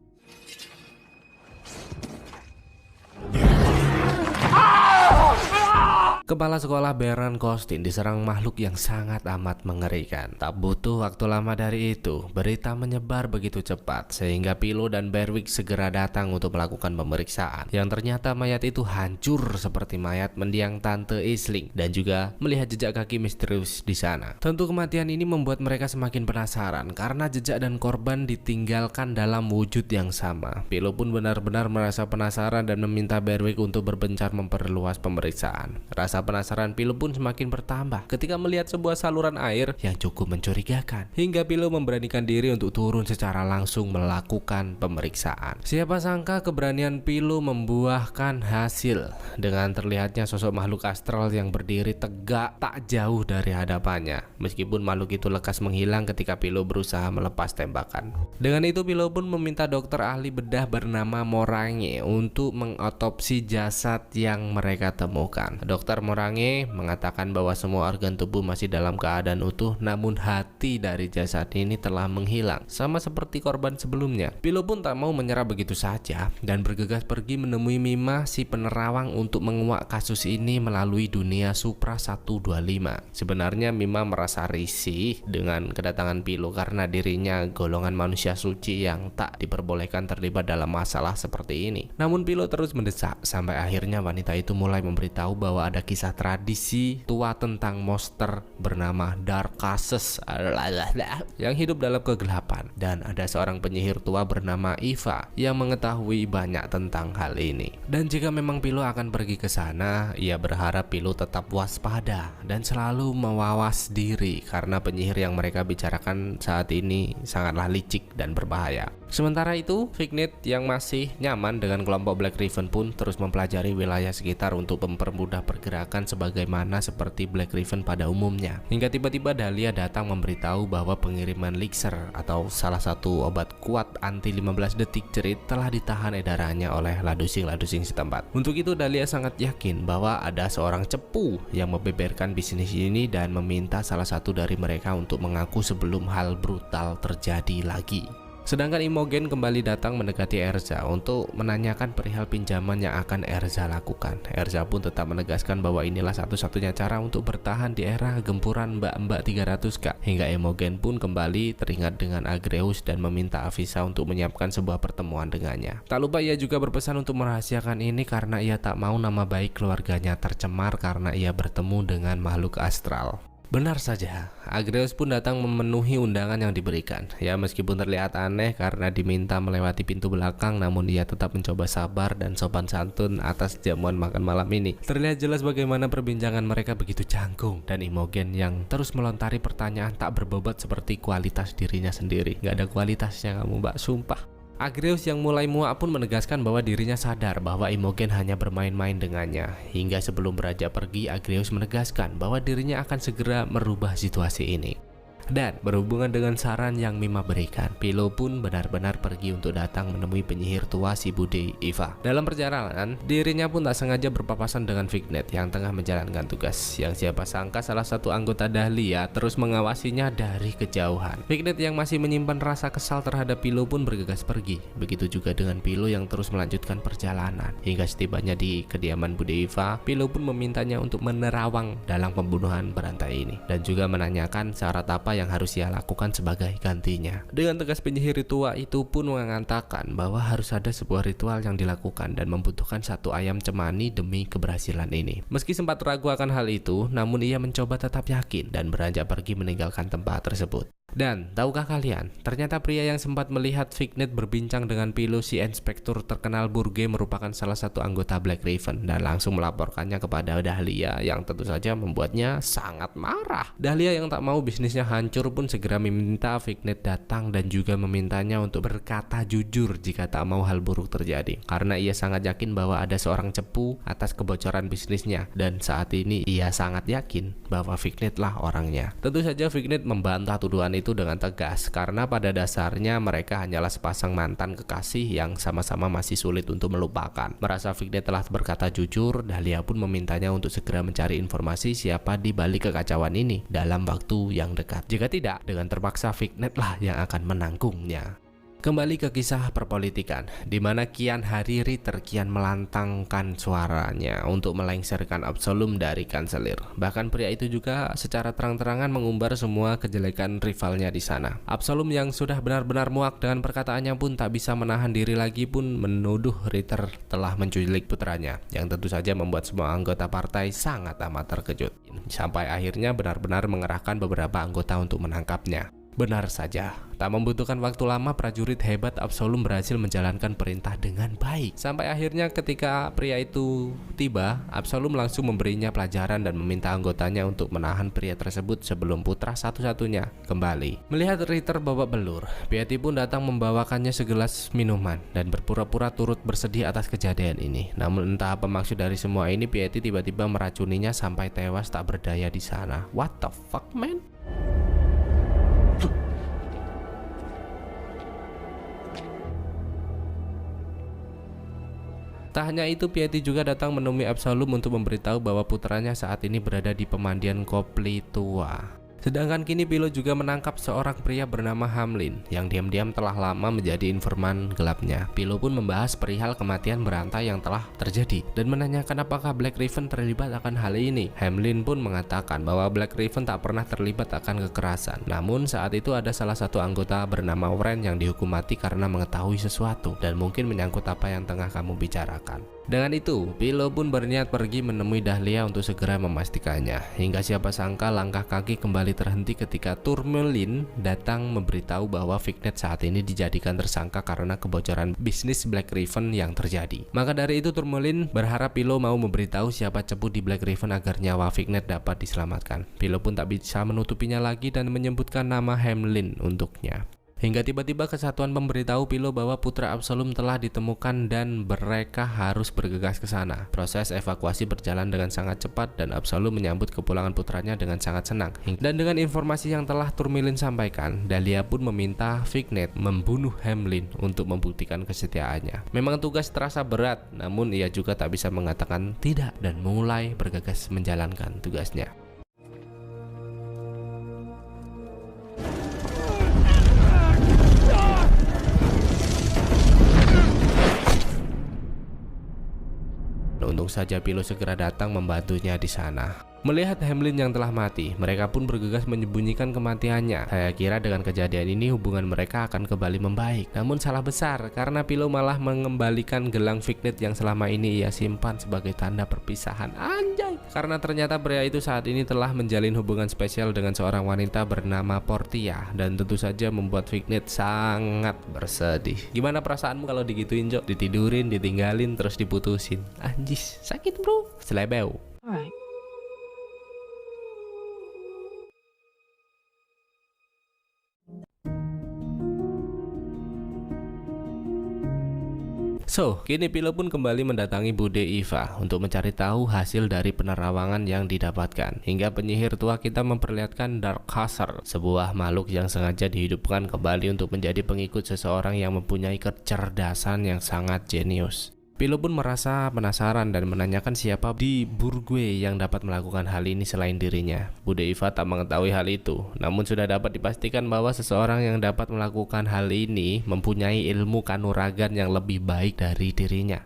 kepala sekolah Baron Costin diserang makhluk yang sangat amat mengerikan. Tak butuh waktu lama dari itu, berita menyebar begitu cepat sehingga Pilo dan Berwick segera datang untuk melakukan pemeriksaan. Yang ternyata mayat itu hancur seperti mayat mendiang Tante Aisling dan juga melihat jejak kaki misterius di sana. Tentu kematian ini membuat mereka semakin penasaran karena jejak dan korban ditinggalkan dalam wujud yang sama. Pilo pun benar-benar merasa penasaran dan meminta Berwick untuk berbencar memperluas pemeriksaan. Rasa penasaran Pilo pun semakin bertambah ketika melihat sebuah saluran air yang cukup mencurigakan, hingga Pilo memberanikan diri untuk turun secara langsung melakukan pemeriksaan. Siapa sangka keberanian Pilo membuahkan hasil dengan terlihatnya sosok makhluk astral yang berdiri tegak tak jauh dari hadapannya. Meskipun makhluk itu lekas menghilang ketika Pilo berusaha melepas tembakan. Dengan itu Pilo pun meminta dokter ahli bedah bernama Morange untuk mengotopsi jasad yang mereka temukan. Dokter Morange mengatakan bahwa semua organ tubuh masih dalam keadaan utuh, namun hati dari jasad ini telah menghilang, sama seperti korban sebelumnya. Pilo pun tak mau menyerah begitu saja dan bergegas pergi menemui Mima, si penerawang, untuk menguak kasus ini melalui dunia Supra 125. Sebenarnya Mima merasa risih dengan kedatangan Pilo karena dirinya golongan manusia suci yang tak diperbolehkan terlibat dalam masalah seperti ini. Namun Pilo terus mendesak sampai akhirnya wanita itu mulai memberitahu bahwa ada kisah tradisi tua tentang monster bernama Darkasses yang hidup dalam kegelapan, dan ada seorang penyihir tua bernama Eva yang mengetahui banyak tentang hal ini. Dan jika memang Pilo akan pergi ke sana, ia berharap Pilo tetap waspada dan selalu mewawas diri karena penyihir yang mereka bicarakan saat ini sangatlah licik dan berbahaya. Sementara itu, Fignet yang masih nyaman dengan kelompok Black Raven pun terus mempelajari wilayah sekitar untuk mempermudah pergerakan sebagaimana seperti Black Raven pada umumnya. Hingga tiba-tiba Dahlia datang memberitahu bahwa pengiriman elixir atau salah satu obat kuat anti 15 detik cerit telah ditahan edarannya oleh ladusing-ladusing setempat. Untuk itu Dahlia sangat yakin bahwa ada seorang cepu yang membeberkan bisnis ini dan meminta salah satu dari mereka untuk mengaku sebelum hal brutal terjadi lagi. Sedangkan Imogen kembali datang mendekati Erza untuk menanyakan perihal pinjaman yang akan Erza lakukan. Erza pun tetap menegaskan bahwa inilah satu-satunya cara untuk bertahan di era gempuran mbak-mbak 300k. Hingga Imogen pun kembali teringat dengan Agreus dan meminta Avisa untuk menyiapkan sebuah pertemuan dengannya. Tak lupa ia juga berpesan untuk merahasiakan ini karena ia tak mau nama baik keluarganya tercemar karena ia bertemu dengan makhluk astral. Benar saja, Agreus pun datang memenuhi undangan yang diberikan. Ya, meskipun terlihat aneh karena diminta melewati pintu belakang, namun ia tetap mencoba sabar dan sopan santun atas jamuan makan malam ini. Terlihat jelas bagaimana perbincangan mereka begitu canggung, dan Imogen yang terus melontari pertanyaan tak berbobot seperti kualitas dirinya sendiri. Gak ada kualitasnya kamu, Mbak, sumpah. Agreus yang mulai muak pun menegaskan bahwa dirinya sadar bahwa Imogen hanya bermain-main dengannya. Hingga sebelum beranjak pergi, Agreus menegaskan bahwa dirinya akan segera merubah situasi ini. Dan berhubungan dengan saran yang Mima berikan, Pilo pun benar-benar pergi untuk datang menemui penyihir tua si Bude Eva. Dalam perjalanan, dirinya pun tak sengaja berpapasan dengan Fignet yang tengah menjalankan tugas. Yang siapa sangka salah satu anggota Dahlia terus mengawasinya dari kejauhan. Fignet yang masih menyimpan rasa kesal terhadap Pilo pun bergegas pergi. Begitu juga dengan Pilo yang terus melanjutkan perjalanan. Hingga setibanya di kediaman Bude Eva, Pilo pun memintanya untuk menerawang dalam pembunuhan berantai ini. Dan juga menanyakan syarat apa yang harus ia lakukan sebagai gantinya. Dengan tegas penyihir tua itu pun mengatakan bahwa harus ada sebuah ritual yang dilakukan dan membutuhkan satu ayam cemani demi keberhasilan ini. Meski sempat ragu akan hal itu, namun ia mencoba tetap yakin dan beranjak pergi meninggalkan tempat tersebut. Dan tahukah kalian, ternyata pria yang sempat melihat Fignet berbincang dengan Pilo, si inspektur terkenal Burge, merupakan salah satu anggota Black Raven dan langsung melaporkannya kepada Dahlia yang tentu saja membuatnya sangat marah. Dahlia yang tak mau bisnisnya hancur pun segera meminta Fignet datang dan juga memintanya untuk berkata jujur jika tak mau hal buruk terjadi. Karena ia sangat yakin bahwa ada seorang cepu atas kebocoran bisnisnya dan saat ini ia sangat yakin bahwa Fignet lah orangnya. Tentu saja Fignet membantah tuduhan itu dengan tegas karena pada dasarnya mereka hanyalah sepasang mantan kekasih yang sama-sama masih sulit untuk melupakan. Merasa Fignet telah berkata jujur, Dahlia pun memintanya untuk segera mencari informasi siapa di balik kekacauan ini dalam waktu yang dekat. Jika tidak, dengan terpaksa Fignet lah yang akan menanggungnya. Kembali ke kisah perpolitikan, di mana kian hari Ritter kian melantangkan suaranya untuk melengsarkan Absalom dari kanselir. Bahkan pria itu juga secara terang-terangan mengumbar semua kejelekan rivalnya di sana. Absalom yang sudah benar-benar muak dengan perkataannya pun tak bisa menahan diri lagi pun menuduh Ritter telah menculik putranya, yang tentu saja membuat semua anggota partai sangat amat terkejut. Sampai akhirnya benar-benar mengerahkan beberapa anggota untuk menangkapnya. Benar saja, tak membutuhkan waktu lama prajurit hebat Absalom berhasil menjalankan perintah dengan baik. Sampai akhirnya ketika pria itu tiba, Absalom langsung memberinya pelajaran dan meminta anggotanya untuk menahan pria tersebut sebelum putra satu-satunya kembali. Melihat Ritter babak belur, Piety pun datang membawakannya segelas minuman dan berpura-pura turut bersedih atas kejadian ini. Namun entah apa maksud dari semua ini, Piety tiba-tiba meracuninya sampai tewas tak berdaya di sana. What the fuck, man? Tak hanya itu, Piety juga datang menemui Absalom untuk memberitahu bahwa putranya saat ini berada di pemandian Kopli tua. Sedangkan kini Pilo juga menangkap seorang pria bernama Hamlin yang diam-diam telah lama menjadi informan gelapnya. Pilo pun membahas perihal kematian berantai yang telah terjadi dan menanyakan apakah Black Raven terlibat akan hal ini. Hamlin pun mengatakan bahwa Black Raven tak pernah terlibat akan kekerasan. Namun saat itu ada salah satu anggota bernama Wren yang dihukum mati karena mengetahui sesuatu dan mungkin menyangkut apa yang tengah kamu bicarakan. Dengan itu, Pilo pun berniat pergi menemui Dahlia untuk segera memastikannya. Hingga siapa sangka langkah kaki kembali terhenti ketika Tourmaline datang memberitahu bahwa Fignet saat ini dijadikan tersangka karena kebocoran bisnis Black Raven yang terjadi. Maka dari itu Tourmaline berharap Pilo mau memberitahu siapa cepu di Black Raven agar nyawa Fignet dapat diselamatkan. Pilo pun tak bisa menutupinya lagi dan menyebutkan nama Hamlin untuknya. Hingga tiba-tiba kesatuan memberitahu Pilo bahwa putra Absalom telah ditemukan dan mereka harus bergegas ke sana. Proses evakuasi berjalan dengan sangat cepat dan Absalom menyambut kepulangan putranya dengan sangat senang. Dan dengan informasi yang telah Tourmaline sampaikan, Dahlia pun meminta Fignet membunuh Hamlin untuk membuktikan kesetiaannya. Memang tugas terasa berat, namun ia juga tak bisa mengatakan tidak dan mulai bergegas menjalankan tugasnya. Untung saja Pilo segera datang membantunya di sana. Melihat Hamlin yang telah mati, mereka pun bergegas menyembunyikan kematiannya. Saya kira dengan kejadian ini hubungan mereka akan kembali membaik. Namun salah besar, karena Philo malah mengembalikan gelang Fignet yang selama ini ia simpan sebagai tanda perpisahan. Anjay! Karena ternyata pria itu saat ini telah menjalin hubungan spesial dengan seorang wanita bernama Portia, dan tentu saja membuat Fignet sangat bersedih. Gimana perasaanmu kalau digituin, Jok? Ditidurin, ditinggalin, terus diputusin. Anjis, sakit bro, selebeu. Alright. So, kini Philo pun kembali mendatangi Bude Eva untuk mencari tahu hasil dari penerawangan yang didapatkan. Hingga penyihir tua kita memperlihatkan Darkhuser, sebuah makhluk yang sengaja dihidupkan kembali untuk menjadi pengikut seseorang yang mempunyai kecerdasan yang sangat jenius. Philo pun merasa penasaran dan menanyakan siapa di Burgue yang dapat melakukan hal ini selain dirinya. Bude Eva tak mengetahui hal itu, namun sudah dapat dipastikan bahwa seseorang yang dapat melakukan hal ini mempunyai ilmu kanuragan yang lebih baik dari dirinya.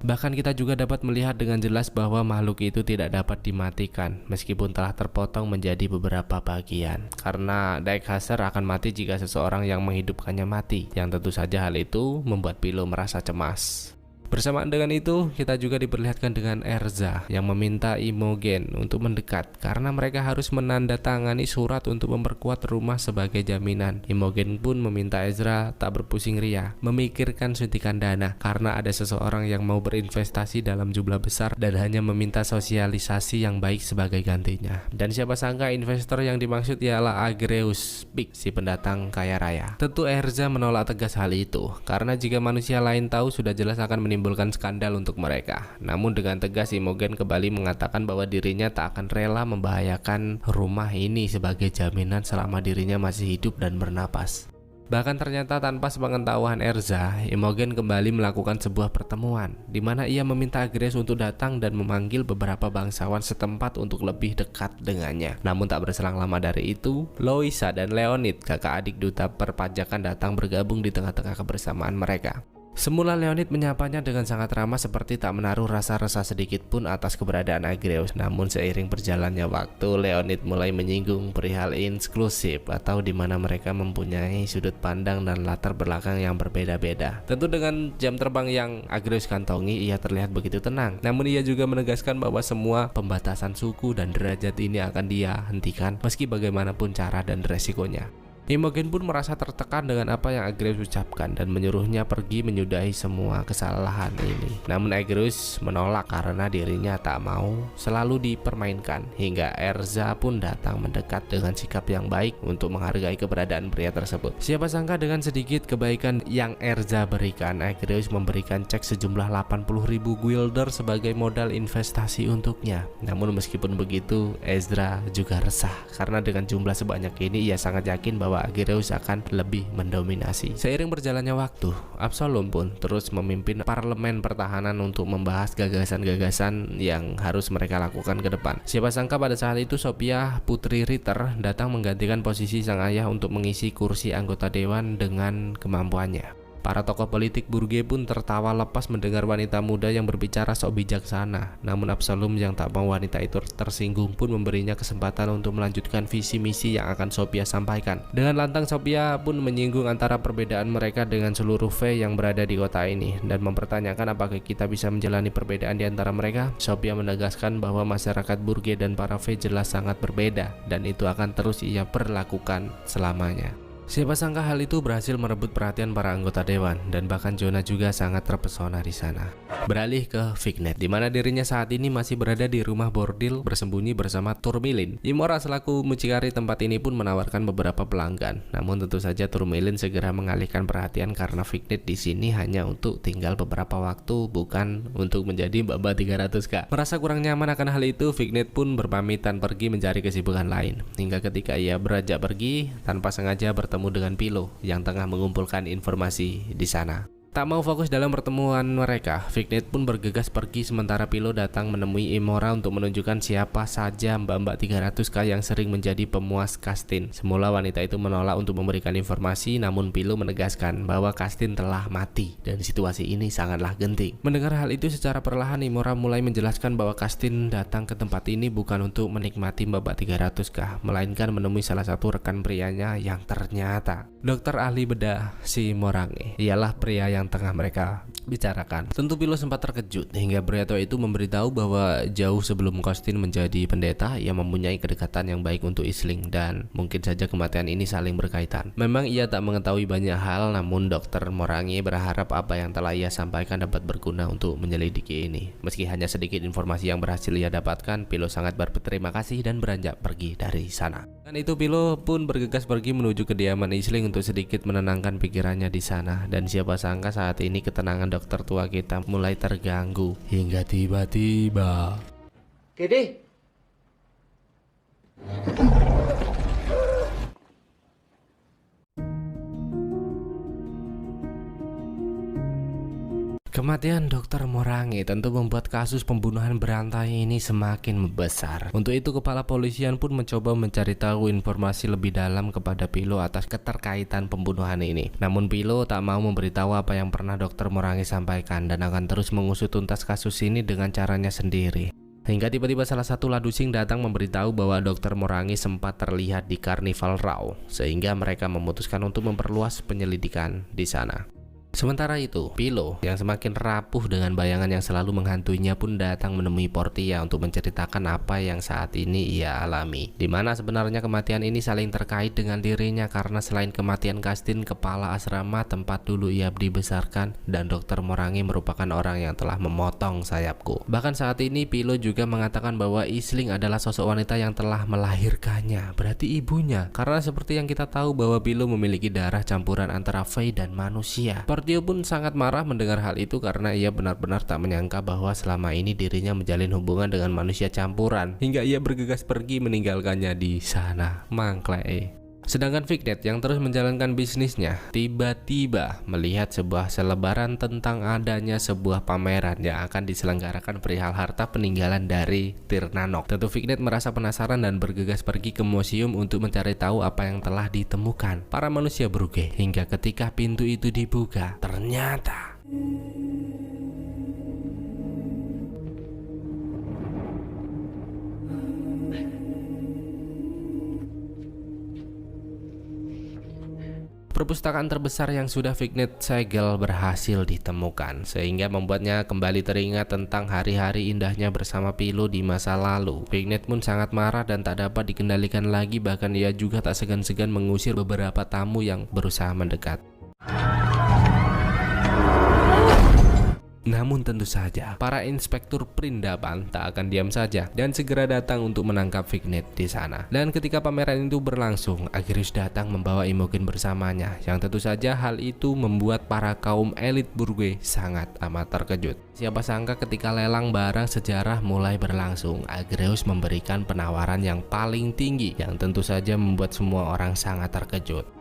Bahkan kita juga dapat melihat dengan jelas bahwa makhluk itu tidak dapat dimatikan meskipun telah terpotong menjadi beberapa bagian. Karena Darkhuser akan mati jika seseorang yang menghidupkannya mati, yang tentu saja hal itu membuat Philo merasa cemas. Bersamaan dengan itu, kita juga diperlihatkan dengan Erza yang meminta Imogen untuk mendekat karena mereka harus menandatangani surat untuk memperkuat rumah sebagai jaminan. Imogen pun meminta Ezra tak berpusing ria, memikirkan suntikan dana karena ada seseorang yang mau berinvestasi dalam jumlah besar dan hanya meminta sosialisasi yang baik sebagai gantinya. Dan siapa sangka investor yang dimaksud ialah Agreus Pig, si pendatang kaya raya. Tentu Erza menolak tegas hal itu karena jika manusia lain tahu sudah jelas akan menimbulkan skandal untuk mereka. Namun dengan tegas Imogen kembali mengatakan bahwa dirinya tak akan rela membahayakan rumah ini sebagai jaminan selama dirinya masih hidup dan bernapas. Bahkan ternyata tanpa sepengetahuan Erza, Imogen kembali melakukan sebuah pertemuan di mana ia meminta Agreus untuk datang dan memanggil beberapa bangsawan setempat untuk lebih dekat dengannya. Namun tak berselang lama dari itu, Loisa dan Leonid, kakak adik duta perpajakan, datang bergabung di tengah-tengah kebersamaan mereka. Semula Leonid menyapanya dengan sangat ramah seperti tak menaruh rasa resah sedikit pun atas keberadaan Agreus. Namun seiring berjalannya waktu, Leonid mulai menyinggung perihal eksklusif atau di mana mereka mempunyai sudut pandang dan latar belakang yang berbeda-beda. Tentu dengan jam terbang yang Agreus kantongi, ia terlihat begitu tenang. Namun ia juga menegaskan bahwa semua pembatasan suku dan derajat ini akan dia hentikan meski bagaimanapun cara dan resikonya. Imogen pun merasa tertekan dengan apa yang Agreus ucapkan dan menyuruhnya pergi menyudahi semua kesalahan ini. Namun Agreus menolak karena dirinya tak mau selalu dipermainkan, hingga Erza pun datang mendekat dengan sikap yang baik untuk menghargai keberadaan pria tersebut. Siapa sangka dengan sedikit kebaikan yang Erza berikan, Agreus memberikan cek sejumlah 80.000 guilder sebagai modal investasi untuknya. Namun meskipun begitu, Ezra juga resah karena dengan jumlah sebanyak ini ia sangat yakin bahwa Agreus akan lebih mendominasi. Seiring berjalannya waktu, Absalom pun terus memimpin parlemen pertahanan untuk membahas gagasan-gagasan yang harus mereka lakukan ke depan. Siapa sangka pada saat itu Sophia, putri Ritter, datang menggantikan posisi sang ayah untuk mengisi kursi anggota dewan dengan kemampuannya. Para tokoh politik Burgue pun tertawa lepas mendengar wanita muda yang berbicara sok bijaksana. Namun Absalom yang tak mau wanita itu tersinggung pun memberinya kesempatan untuk melanjutkan visi misi yang akan Sophia sampaikan. Dengan lantang Sophia pun menyinggung antara perbedaan mereka dengan seluruh Fae yang berada di kota ini dan mempertanyakan apakah kita bisa menjalani perbedaan di antara mereka. Sophia menegaskan bahwa masyarakat Burgue dan para Fae jelas sangat berbeda dan itu akan terus ia perlakukan selamanya. Siapa sangka hal itu berhasil merebut perhatian para anggota dewan dan bahkan Jonah juga sangat terpesona di sana. Beralih ke Fignet, di mana dirinya saat ini masih berada di rumah bordil bersembunyi bersama Turmalin. Imora selaku mucikari tempat ini pun menawarkan beberapa pelanggan. Namun tentu saja Turmalin segera mengalihkan perhatian karena Fignet di sini hanya untuk tinggal beberapa waktu, bukan untuk menjadi mbak 300k. Merasa kurang nyaman akan hal itu, Fignet pun berpamitan pergi mencari kesibukan lain. Hingga ketika ia beranjak pergi, tanpa sengaja bertemu dengan Philo yang tengah mengumpulkan informasi di sana. Tak mau fokus dalam pertemuan mereka, Vignet pun bergegas pergi sementara Pilo datang menemui Imora untuk menunjukkan siapa saja mbak-mbak 300k yang sering menjadi pemuas Kastin. Semula wanita itu menolak untuk memberikan informasi, namun Pilo menegaskan bahwa Kastin telah mati dan situasi ini sangatlah genting. Mendengar hal itu secara perlahan, Imora mulai menjelaskan bahwa Kastin datang ke tempat ini bukan untuk menikmati mbak-mbak 300k, melainkan menemui salah satu rekan prianya yang ternyata dokter ahli bedah si Morange. Ialah pria yang tengah mereka bicarakan. Tentu Pilo sempat terkejut hingga pria tua itu memberitahu bahwa jauh sebelum Kastin menjadi pendeta, ia mempunyai kedekatan yang baik untuk Isling dan mungkin saja kematian ini saling berkaitan. Memang ia tak mengetahui banyak hal, namun dokter Morange berharap apa yang telah ia sampaikan dapat berguna untuk menyelidiki ini. Meski hanya sedikit informasi yang berhasil ia dapatkan, Pilo sangat berterima kasih dan beranjak pergi dari sana. Dan itu Pilo pun bergegas pergi menuju kediaman Isling untuk sedikit menenangkan pikirannya di sana. Dan siapa sangka saat ini ketenangan dokter tua kita mulai terganggu hingga tiba-tiba Gede. kematian dokter Morange tentu membuat kasus pembunuhan berantai ini semakin membesar. Untuk itu kepala polisian pun mencoba mencari tahu informasi lebih dalam kepada Pilo atas keterkaitan pembunuhan ini. Namun Pilo tak mau memberitahu apa yang pernah dokter Morange sampaikan dan akan terus mengusut tuntas kasus ini dengan caranya sendiri. Hingga tiba-tiba salah satu ladusing datang memberitahu bahwa dokter Morange sempat terlihat di Carnival Row, sehingga mereka memutuskan untuk memperluas penyelidikan di sana. Sementara itu, Pilo yang semakin rapuh dengan bayangan yang selalu menghantuinya pun datang menemui Portia untuk menceritakan apa yang saat ini ia alami. Dimana sebenarnya kematian ini saling terkait dengan dirinya karena selain kematian Kastin, kepala asrama tempat dulu ia dibesarkan, dan dokter Morange merupakan orang yang telah memotong sayapku. Bahkan saat ini Pilo juga mengatakan bahwa Isling adalah sosok wanita yang telah melahirkannya, berarti ibunya. Karena seperti yang kita tahu bahwa Pilo memiliki darah campuran antara Fae dan manusia. Portia pun sangat marah mendengar hal itu karena ia benar-benar tak menyangka bahwa selama ini dirinya menjalin hubungan dengan manusia campuran hingga ia bergegas pergi meninggalkannya di sana. Mangklei. Sedangkan Vignet yang terus menjalankan bisnisnya tiba-tiba melihat sebuah selebaran tentang adanya sebuah pameran yang akan diselenggarakan perihal harta peninggalan dari Tirnanok. Tentu Vignet merasa penasaran dan bergegas pergi ke museum untuk mencari tahu apa yang telah ditemukan. Para manusia Brugge hingga ketika pintu itu dibuka, ternyata perpustakaan terbesar yang sudah Vignet segel berhasil ditemukan, sehingga membuatnya kembali teringat tentang hari-hari indahnya bersama Pilo di masa lalu. Vignet pun sangat marah dan tak dapat dikendalikan lagi, bahkan ia juga tak segan-segan mengusir beberapa tamu yang berusaha mendekat. Namun tentu saja, para inspektur perindapan tak akan diam saja dan segera datang untuk menangkap Vignet di sana. Dan ketika pameran itu berlangsung, Agrius datang membawa Imogen bersamanya, yang tentu saja hal itu membuat para kaum elit Brugge sangat amat terkejut. Siapa sangka ketika lelang barang sejarah mulai berlangsung, Agrius memberikan penawaran yang paling tinggi, yang tentu saja membuat semua orang sangat terkejut.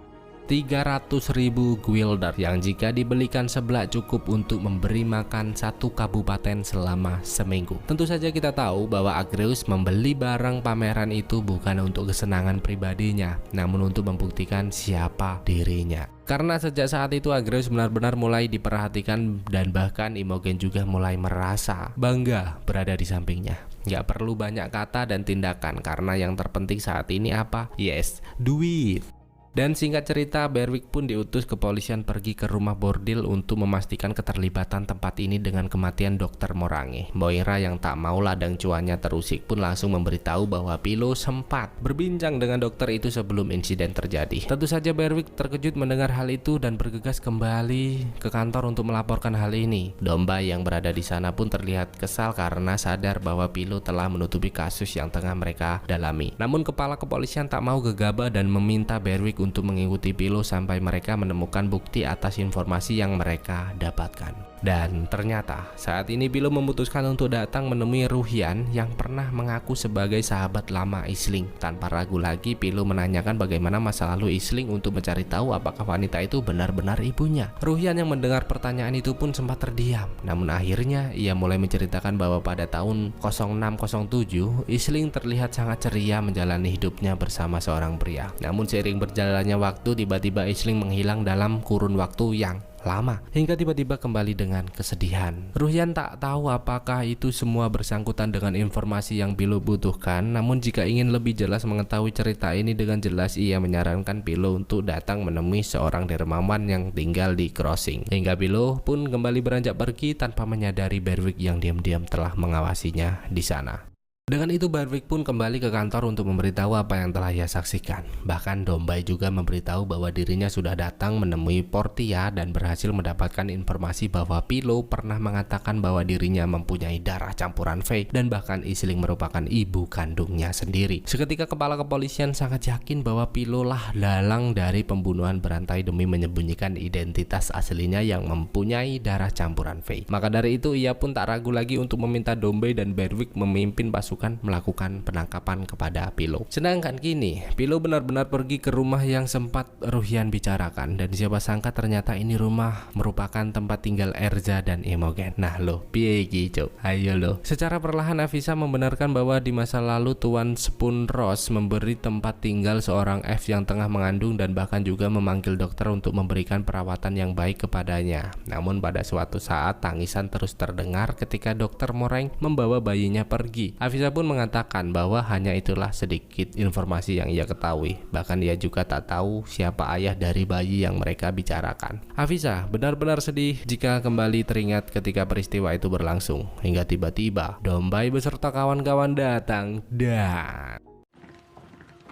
300.000 guilder yang jika dibelikan seblak cukup untuk memberi makan satu kabupaten selama seminggu. Tentu saja kita tahu bahwa Agrius membeli barang pameran itu bukan untuk kesenangan pribadinya, namun untuk membuktikan siapa dirinya. Karena sejak saat itu Agrius benar-benar mulai diperhatikan dan bahkan Imogen juga mulai merasa bangga berada di sampingnya. Gak perlu banyak kata dan tindakan karena yang terpenting saat ini apa? Yes, duit. Dan singkat cerita, Berwick pun diutus kepolisian pergi ke rumah bordil untuk memastikan keterlibatan tempat ini dengan kematian dokter Morange. Moira yang tak mau ladang cuannya terusik pun langsung memberitahu bahwa Pilo sempat berbincang dengan dokter itu sebelum insiden terjadi. Tentu saja Berwick terkejut mendengar hal itu dan bergegas kembali ke kantor untuk melaporkan hal ini. Domba yang berada di sana pun terlihat kesal karena sadar bahwa Pilo telah menutupi kasus yang tengah mereka dalami. Namun kepala kepolisian tak mau gegabah dan meminta Berwick untuk mengikuti Pilo sampai mereka menemukan bukti atas informasi yang mereka dapatkan. Dan ternyata saat ini Pilo memutuskan untuk datang menemui Ruhian yang pernah mengaku sebagai sahabat lama Isling. Tanpa ragu lagi Pilo menanyakan bagaimana masa lalu Isling untuk mencari tahu apakah wanita itu benar-benar ibunya. Ruhian yang mendengar pertanyaan itu pun sempat terdiam. Namun akhirnya ia mulai menceritakan bahwa pada tahun 0607 Isling terlihat sangat ceria menjalani hidupnya bersama seorang pria. Namun seiring berjalannya waktu tiba-tiba Isling menghilang dalam kurun waktu yang lama hingga tiba-tiba kembali dengan kesedihan. Ruhian tak tahu apakah itu semua bersangkutan dengan informasi yang Pilo butuhkan. Namun jika ingin lebih jelas mengetahui cerita ini dengan jelas, ia menyarankan Pilo untuk datang menemui seorang dermawan yang tinggal di Crossing. Hingga Pilo pun kembali beranjak pergi tanpa menyadari Berwick yang diam-diam telah mengawasinya di sana. Dengan itu Berwick pun kembali ke kantor untuk memberitahu apa yang telah ia saksikan. Bahkan Dombay juga memberitahu bahwa dirinya sudah datang menemui Portia dan berhasil mendapatkan informasi bahwa Pilo pernah mengatakan bahwa dirinya mempunyai darah campuran Fey dan bahkan Isling merupakan ibu kandungnya sendiri. Seketika kepala kepolisian sangat yakin bahwa Pilo lah dalang dari pembunuhan berantai demi menyembunyikan identitas aslinya yang mempunyai darah campuran Fey. Maka dari itu ia pun tak ragu lagi untuk meminta Dombay dan Berwick memimpin pasukan melakukan penangkapan kepada Pilo. Sedangkan kini Pilo benar-benar pergi ke rumah yang sempat Ruhian bicarakan, dan siapa sangka ternyata ini rumah merupakan tempat tinggal Erza dan Imogen. Nah lo, piye iki cuk? Ayo lo. Secara perlahan Afisa membenarkan bahwa di masa lalu Tuan Spoon Rose memberi tempat tinggal seorang F yang tengah mengandung dan bahkan juga memanggil dokter untuk memberikan perawatan yang baik kepadanya. Namun pada suatu saat tangisan terus terdengar ketika dokter Moreng membawa bayinya pergi. Afisa pun mengatakan bahwa hanya itulah sedikit informasi yang ia ketahui. Bahkan ia juga tak tahu siapa ayah dari bayi yang mereka bicarakan. Afisa benar-benar sedih jika kembali teringat ketika peristiwa itu berlangsung. Hingga tiba-tiba Dombay beserta kawan-kawan datang dan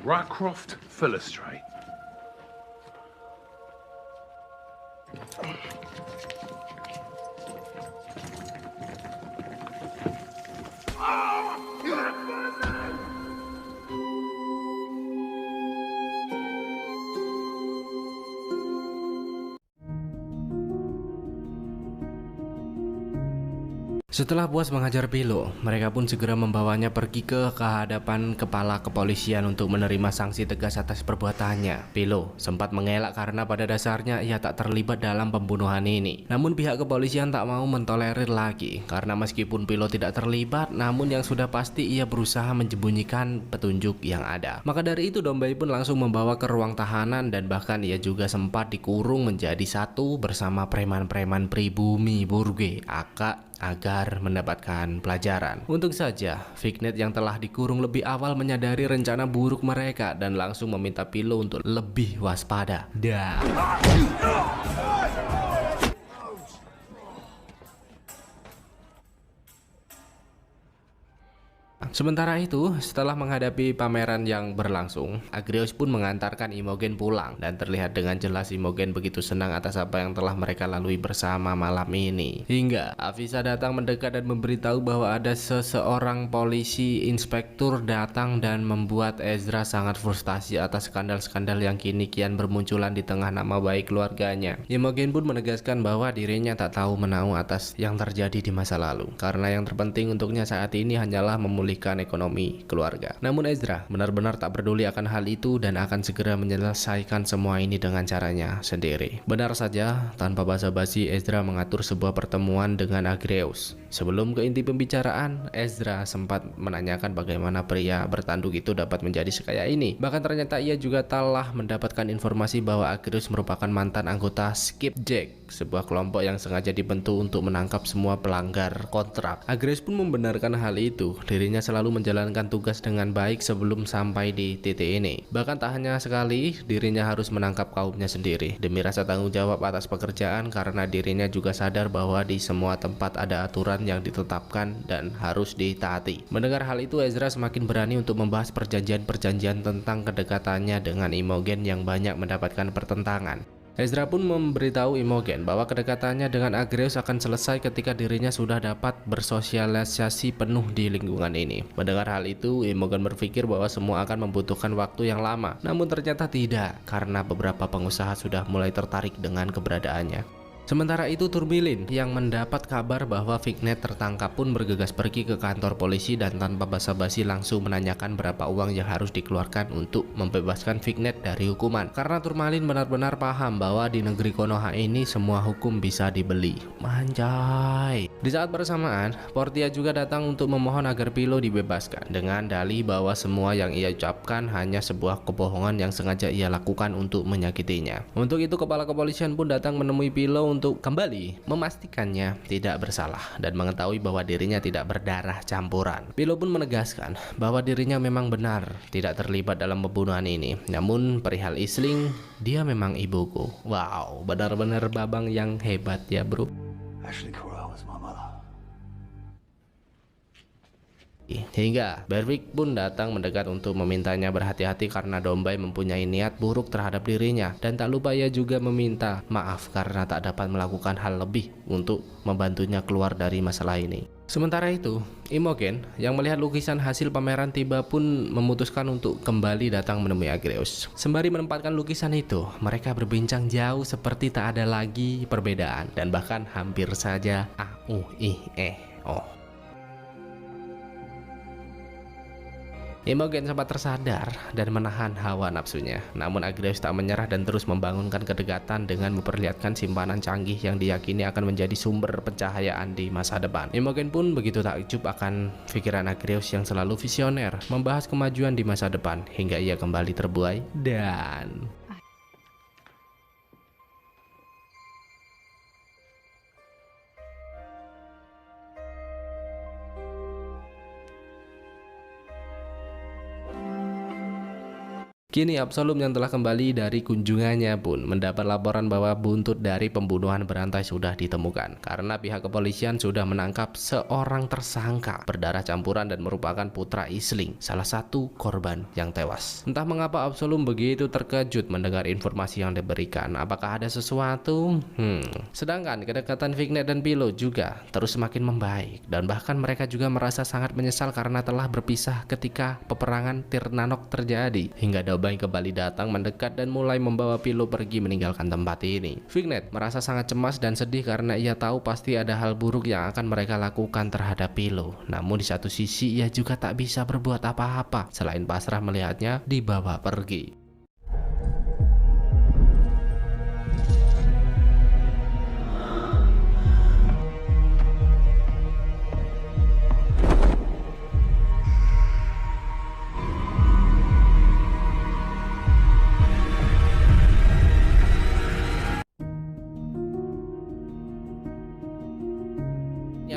Rycroft Philostrate. Setelah puas menghajar Pilo, mereka pun segera membawanya pergi ke hadapan kepala kepolisian untuk menerima sanksi tegas atas perbuatannya. Pilo sempat mengelak karena pada dasarnya ia tak terlibat dalam pembunuhan ini. Namun pihak kepolisian tak mau mentolerir lagi karena meskipun Pilo tidak terlibat, namun yang sudah pasti ia berusaha menyembunyikan petunjuk yang ada. Maka dari itu Dombay pun langsung membawa ke ruang tahanan dan bahkan ia juga sempat dikurung menjadi satu bersama preman-preman pribumi Burge agar mendapatkan pelajaran. Untung saja Vignet yang telah dikurung lebih awal menyadari rencana buruk mereka dan langsung meminta Pilo untuk lebih waspada. Sementara itu, setelah menghadapi pameran yang berlangsung, Agrios pun mengantarkan Imogen pulang dan terlihat dengan jelas Imogen begitu senang atas apa yang telah mereka lalui bersama malam ini. Hingga Afisa datang mendekat dan memberitahu bahwa ada seseorang polisi inspektur datang dan membuat Ezra sangat frustasi atas skandal-skandal yang kini kian bermunculan di tengah nama baik keluarganya. Imogen pun menegaskan bahwa dirinya tak tahu menahu atas yang terjadi di masa lalu, karena yang terpenting untuknya saat ini hanyalah memulihkan ekonomi keluarga. Namun Ezra benar-benar tak peduli akan hal itu dan akan segera menyelesaikan semua ini dengan caranya sendiri. Benar saja, tanpa basa-basi Ezra mengatur sebuah pertemuan dengan Agrios. Sebelum ke inti pembicaraan, Ezra sempat menanyakan bagaimana pria bertanduk itu dapat menjadi sekaya ini. Bahkan ternyata ia juga telah mendapatkan informasi bahwa Agrios merupakan mantan anggota Skipjack, sebuah kelompok yang sengaja dibentuk untuk menangkap semua pelanggar kontrak. Agrios pun membenarkan hal itu. Dirinya selalu menjalankan tugas dengan baik sebelum sampai di titik ini. Bahkan tak hanya sekali, dirinya harus menangkap kaumnya sendiri demi rasa tanggung jawab atas pekerjaan, karena dirinya juga sadar bahwa di semua tempat ada aturan yang ditetapkan dan harus ditaati. Mendengar hal itu, Ezra semakin berani untuk membahas perjanjian-perjanjian tentang kedekatannya dengan Imogen yang banyak mendapatkan pertentangan. Ezra pun memberitahu Imogen bahwa kedekatannya dengan Agreus akan selesai ketika dirinya sudah dapat bersosialisasi penuh di lingkungan ini. Mendengar hal itu, Imogen berpikir bahwa semua akan membutuhkan waktu yang lama. Namun ternyata tidak, karena beberapa pengusaha sudah mulai tertarik dengan keberadaannya. Sementara itu Turbilin yang mendapat kabar bahwa Fignet tertangkap pun bergegas pergi ke kantor polisi dan tanpa basa-basi langsung menanyakan berapa uang yang harus dikeluarkan untuk membebaskan Fignet dari hukuman. Karena Turmalin benar-benar paham bahwa di negeri Konoha ini semua hukum bisa dibeli. Manjai. Di saat bersamaan, Portia juga datang untuk memohon agar Pilo dibebaskan dengan dalih bahwa semua yang ia ucapkan hanya sebuah kebohongan yang sengaja ia lakukan untuk menyakitinya. Untuk itu kepala kepolisian pun datang menemui Pilo untuk kembali memastikannya tidak bersalah dan mengetahui bahwa dirinya tidak berdarah campuran. Pilo pun menegaskan bahwa dirinya memang benar tidak terlibat dalam pembunuhan ini. Namun perihal Isling, dia memang ibuku. Wow, benar-benar babang yang hebat ya bro. Ashley Corral was my mother. Hingga Berwick pun datang mendekat untuk memintanya berhati-hati karena Dombay mempunyai niat buruk terhadap dirinya, dan tak lupa ia juga meminta maaf karena tak dapat melakukan hal lebih untuk membantunya keluar dari masalah ini. Sementara itu, Imogen yang melihat lukisan hasil pameran tiba pun memutuskan untuk kembali datang menemui Agreus. Sembari menempatkan lukisan itu, mereka berbincang jauh seperti tak ada lagi perbedaan dan bahkan hampir saja oh. Imogen sempat tersadar dan menahan hawa nafsunya. Namun Agreus tak menyerah dan terus membangunkan kedekatan dengan memperlihatkan simpanan canggih yang diyakini akan menjadi sumber pencahayaan di masa depan. Imogen pun begitu takjub akan pikiran Agreus yang selalu visioner, membahas kemajuan di masa depan hingga ia kembali terbuai dan... Kini Absalom yang telah kembali dari kunjungannya pun mendapat laporan bahwa buntut dari pembunuhan berantai sudah ditemukan karena pihak kepolisian sudah menangkap seorang tersangka berdarah campuran dan merupakan putra Isling, salah satu korban yang tewas. Entah mengapa Absalom begitu terkejut mendengar informasi yang diberikan. Apakah ada sesuatu? Sedangkan kedekatan Fignet dan Pilo juga terus semakin membaik dan bahkan mereka juga merasa sangat menyesal karena telah berpisah ketika peperangan Tirnanok terjadi hingga Dombay kembali datang mendekat dan mulai membawa Pilo pergi meninggalkan tempat ini. Fignet merasa sangat cemas dan sedih karena ia tahu pasti ada hal buruk yang akan mereka lakukan terhadap Pilo. Namun di satu sisi ia juga tak bisa berbuat apa-apa selain pasrah melihatnya dibawa pergi.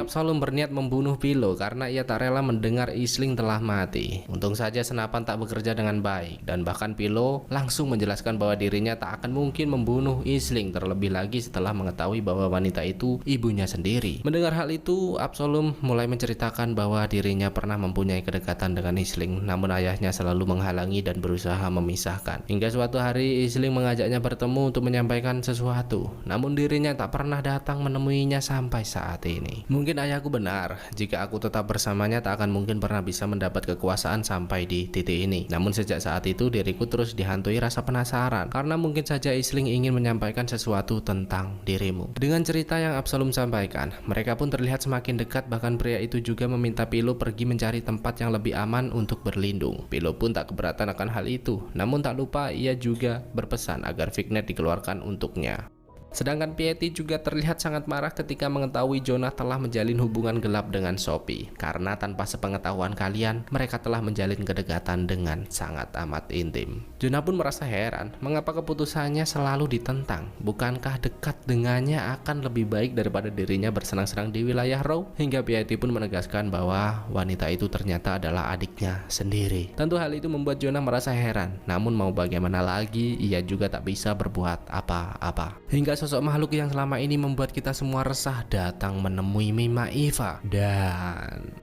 Absalom berniat membunuh Pilo karena ia tak rela mendengar Isling telah mati. Untung saja senapan tak bekerja dengan baik dan bahkan Pilo langsung menjelaskan bahwa dirinya tak akan mungkin membunuh Isling, terlebih lagi setelah mengetahui bahwa wanita itu ibunya sendiri. Mendengar hal itu, Absalom mulai menceritakan bahwa dirinya pernah mempunyai kedekatan dengan Isling, namun ayahnya selalu menghalangi dan berusaha memisahkan. Hingga suatu hari Isling mengajaknya bertemu untuk menyampaikan sesuatu, namun dirinya tak pernah datang menemuinya sampai saat ini. Mungkin ayahku benar, jika aku tetap bersamanya tak akan mungkin pernah bisa mendapat kekuasaan sampai di titik ini. Namun sejak saat itu diriku terus dihantui rasa penasaran karena mungkin saja Isling ingin menyampaikan sesuatu tentang dirimu. Dengan cerita yang Absalom sampaikan, mereka pun terlihat semakin dekat, bahkan pria itu juga meminta Pilo pergi mencari tempat yang lebih aman untuk berlindung. Pilo pun tak keberatan akan hal itu, namun tak lupa ia juga berpesan agar Fignet dikeluarkan untuknya. Sedangkan Piety juga terlihat sangat marah ketika mengetahui Jonah telah menjalin hubungan gelap dengan Sophie, karena tanpa sepengetahuan kalian mereka telah menjalin kedekatan dengan sangat amat intim. Jonah pun merasa heran mengapa keputusannya selalu ditentang. Bukankah dekat dengannya akan lebih baik daripada dirinya bersenang-senang di wilayah Raw? Hingga Piety pun menegaskan bahwa wanita itu ternyata adalah adiknya sendiri. Tentu hal itu membuat Jonah merasa heran, namun mau bagaimana lagi, ia juga tak bisa berbuat apa-apa. Hingga sosok makhluk yang selama ini membuat kita semua resah datang menemui Mima Eva dan...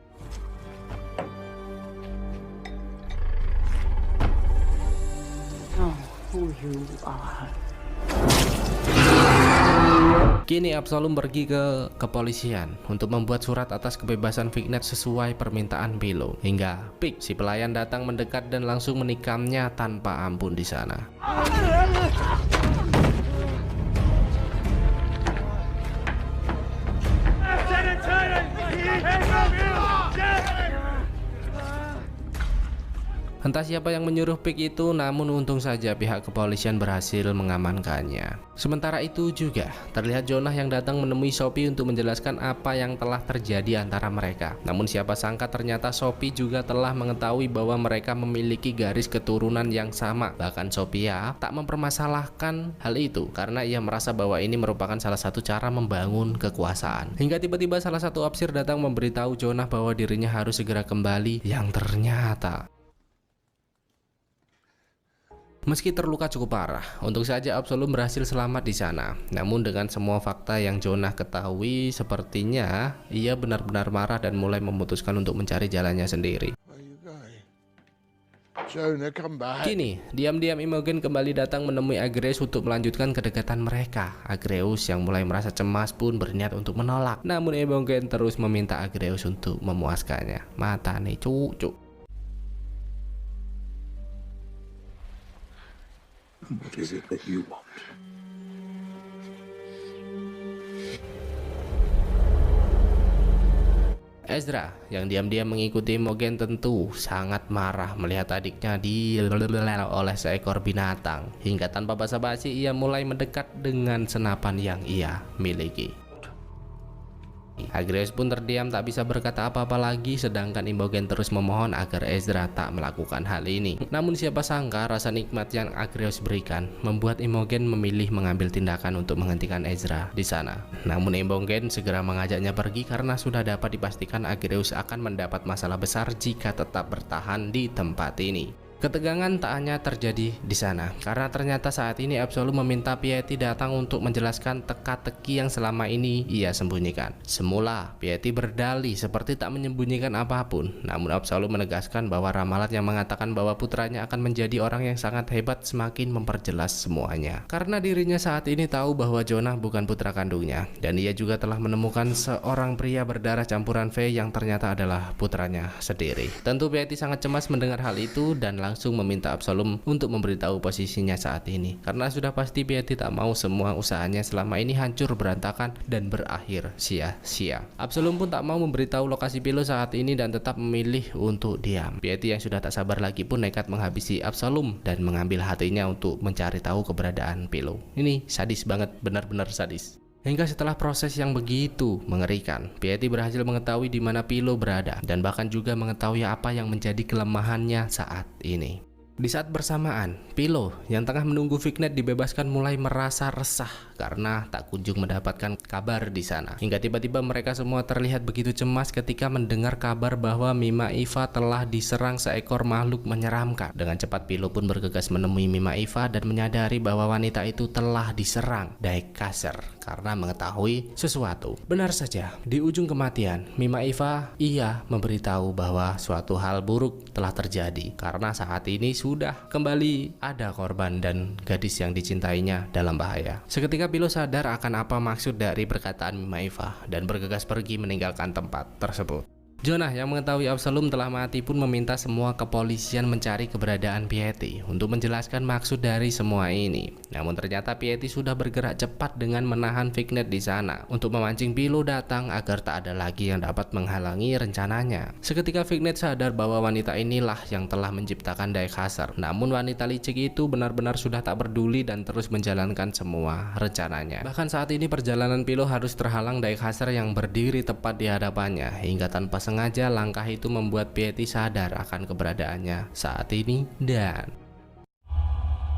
Oh, who you are. Kini Absalom pergi ke kepolisian untuk membuat surat atas kebebasan Fignet sesuai permintaan Pilo. Hingga Pig, si pelayan, datang mendekat dan langsung menikamnya tanpa ampun di sana. Entah siapa yang menyuruh Pig itu, namun untung saja pihak kepolisian berhasil mengamankannya. Sementara itu juga terlihat Jonah yang datang menemui Sophie untuk menjelaskan apa yang telah terjadi antara mereka. Namun siapa sangka ternyata Sophie juga telah mengetahui bahwa mereka memiliki garis keturunan yang sama. Bahkan Sophia tak mempermasalahkan hal itu karena ia merasa bahwa ini merupakan salah satu cara membangun kekuasaan. Hingga tiba-tiba salah satu Opsir datang memberitahu Jonah bahwa dirinya harus segera kembali, yang ternyata meski terluka cukup parah, untung saja Absalom berhasil selamat di sana. Namun dengan semua fakta yang Jonah ketahui, sepertinya ia benar-benar marah dan mulai memutuskan untuk mencari jalannya sendiri. Jonah, come back. Kini, diam-diam Imogen kembali datang menemui Agreus untuk melanjutkan kedekatan mereka. Agreus yang mulai merasa cemas pun berniat untuk menolak. Namun Imogen terus meminta Agreus untuk memuaskannya. Mata nih cucu. What is it that you want? Ezra yang diam-diam mengikuti Imogen tentu sangat marah melihat adiknya dileleh oleh seekor binatang. Hingga tanpa basa-basi ia mulai mendekat dengan senapan yang ia miliki. Agreus pun terdiam tak bisa berkata apa-apa lagi, sedangkan Imogen terus memohon agar Ezra tak melakukan hal ini. Namun siapa sangka rasa nikmat yang Agreus berikan membuat Imogen memilih mengambil tindakan untuk menghentikan Ezra di sana. Namun Imogen segera mengajaknya pergi karena sudah dapat dipastikan Agreus akan mendapat masalah besar jika tetap bertahan di tempat ini. Ketegangan tak hanya terjadi di sana, karena ternyata saat ini Absalom meminta Piety datang untuk menjelaskan teka-teki yang selama ini ia sembunyikan. Semula Piety berdalih seperti tak menyembunyikan apapun, namun Absalom menegaskan bahwa ramalan yang mengatakan bahwa putranya akan menjadi orang yang sangat hebat semakin memperjelas semuanya. Karena dirinya saat ini tahu bahwa Jonah bukan putra kandungnya, dan ia juga telah menemukan seorang pria berdarah campuran Fey yang ternyata adalah putranya sendiri. Tentu Piety sangat cemas mendengar hal itu dan langsung meminta Absalom untuk memberitahu posisinya saat ini, karena sudah pasti Piety tak mau semua usahanya selama ini hancur berantakan dan berakhir sia-sia. Absalom pun tak mau memberitahu lokasi Pilo saat ini dan tetap memilih untuk diam. Piety yang sudah tak sabar lagi pun nekat menghabisi Absalom dan mengambil hatinya untuk mencari tahu keberadaan Pilo. Ini sadis banget, benar-benar sadis. Hingga setelah proses yang begitu mengerikan, Piety berhasil mengetahui di mana Pilo berada dan bahkan juga mengetahui apa yang menjadi kelemahannya saat ini. Di saat bersamaan, Pilo yang tengah menunggu Fignet dibebaskan mulai merasa resah karena tak kunjung mendapatkan kabar di sana. Hingga tiba-tiba mereka semua terlihat begitu cemas ketika mendengar kabar bahwa Mima Iva telah diserang seekor makhluk menyeramkan. Dengan cepat Pilo pun bergegas menemui Mima Iva dan menyadari bahwa wanita itu telah diserang Daekaser karena mengetahui sesuatu. Benar saja, di ujung kematian Mima Iva ia memberitahu bahwa suatu hal buruk telah terjadi karena saat ini sudah kembali ada korban dan gadis yang dicintainya dalam bahaya. Seketika Pilo sadar akan apa maksud dari perkataan Mima Iva dan bergegas pergi meninggalkan tempat tersebut. Jonah yang mengetahui Absalom telah mati pun meminta semua kepolisian mencari keberadaan Piety untuk menjelaskan maksud dari semua ini. Namun ternyata Piety sudah bergerak cepat dengan menahan Fignet di sana untuk memancing Pilo datang agar tak ada lagi yang dapat menghalangi rencananya. Seketika Fignet sadar bahwa wanita inilah yang telah menciptakan Daekaser. Namun wanita licik itu benar-benar sudah tak peduli dan terus menjalankan semua rencananya. Bahkan saat ini perjalanan Pilo harus terhalang Daekaser yang berdiri tepat di hadapannya, hingga tanpa sengaja langkah itu membuat Piety sadar akan keberadaannya saat ini dan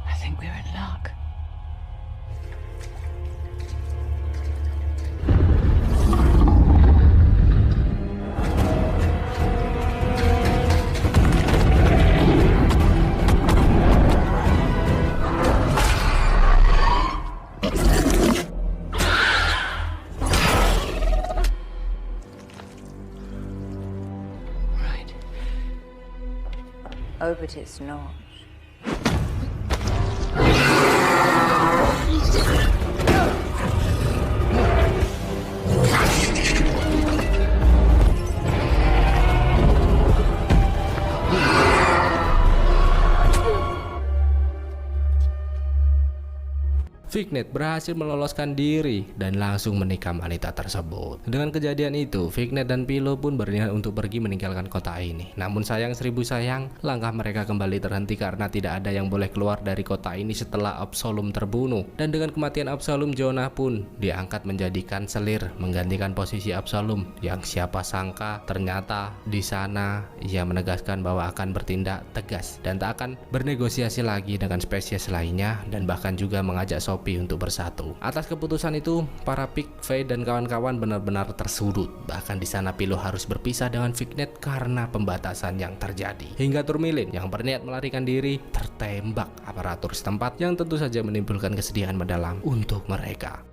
I think we're in luck. Oh, but it's not. Fignet berhasil meloloskan diri dan langsung menikam wanita tersebut. Dengan kejadian itu, Fignet dan Pilo pun berniat untuk pergi meninggalkan kota ini. Namun sayang seribu sayang, langkah mereka kembali terhenti karena tidak ada yang boleh keluar dari kota ini setelah Absalom terbunuh. Dan dengan kematian Absalom, Jonah pun diangkat menjadi kanselir menggantikan posisi Absalom, yang siapa sangka ternyata di sana ia menegaskan bahwa akan bertindak tegas dan tak akan bernegosiasi lagi dengan spesies lainnya, dan bahkan juga mengajak Sophie untuk bersatu. Atas keputusan itu, para Pig, Faye dan kawan-kawan benar-benar tersudut. Bahkan di sana Pilo harus berpisah dengan Fignet karena pembatasan yang terjadi. Hingga Turmalin yang berniat melarikan diri tertembak aparatur setempat, yang tentu saja menimbulkan kesedihan mendalam untuk mereka.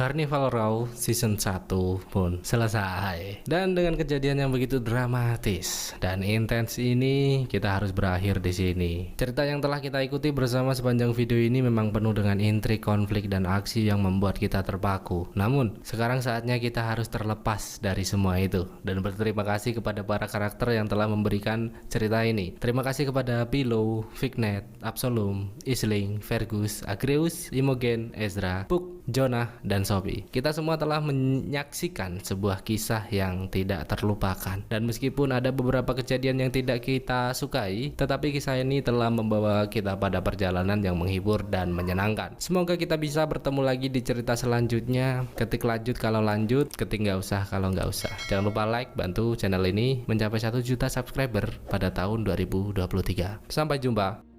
Carnival Row Season 1 pun selesai. Dan dengan kejadian yang begitu dramatis dan intens ini, kita harus berakhir di sini. Cerita yang telah kita ikuti bersama sepanjang video ini memang penuh dengan intrik, konflik, dan aksi yang membuat kita terpaku. Namun, sekarang saatnya kita harus terlepas dari semua itu dan berterima kasih kepada para karakter yang telah memberikan cerita ini. Terima kasih kepada Pilo, Fignet, Absalom, Aisling, Fergus, Agreus, Imogen, Ezra, Puck, Jonah, dan Sophie. Kita semua telah menyaksikan sebuah kisah yang tidak terlupakan. Dan meskipun ada beberapa kejadian yang tidak kita sukai, tetapi kisah ini telah membawa kita pada perjalanan yang menghibur dan menyenangkan. Semoga kita bisa bertemu lagi di cerita selanjutnya. Ketik lanjut kalau lanjut, ketik nggak usah kalau nggak usah. Jangan lupa like, bantu channel ini mencapai 1 juta subscriber pada tahun 2023. Sampai jumpa.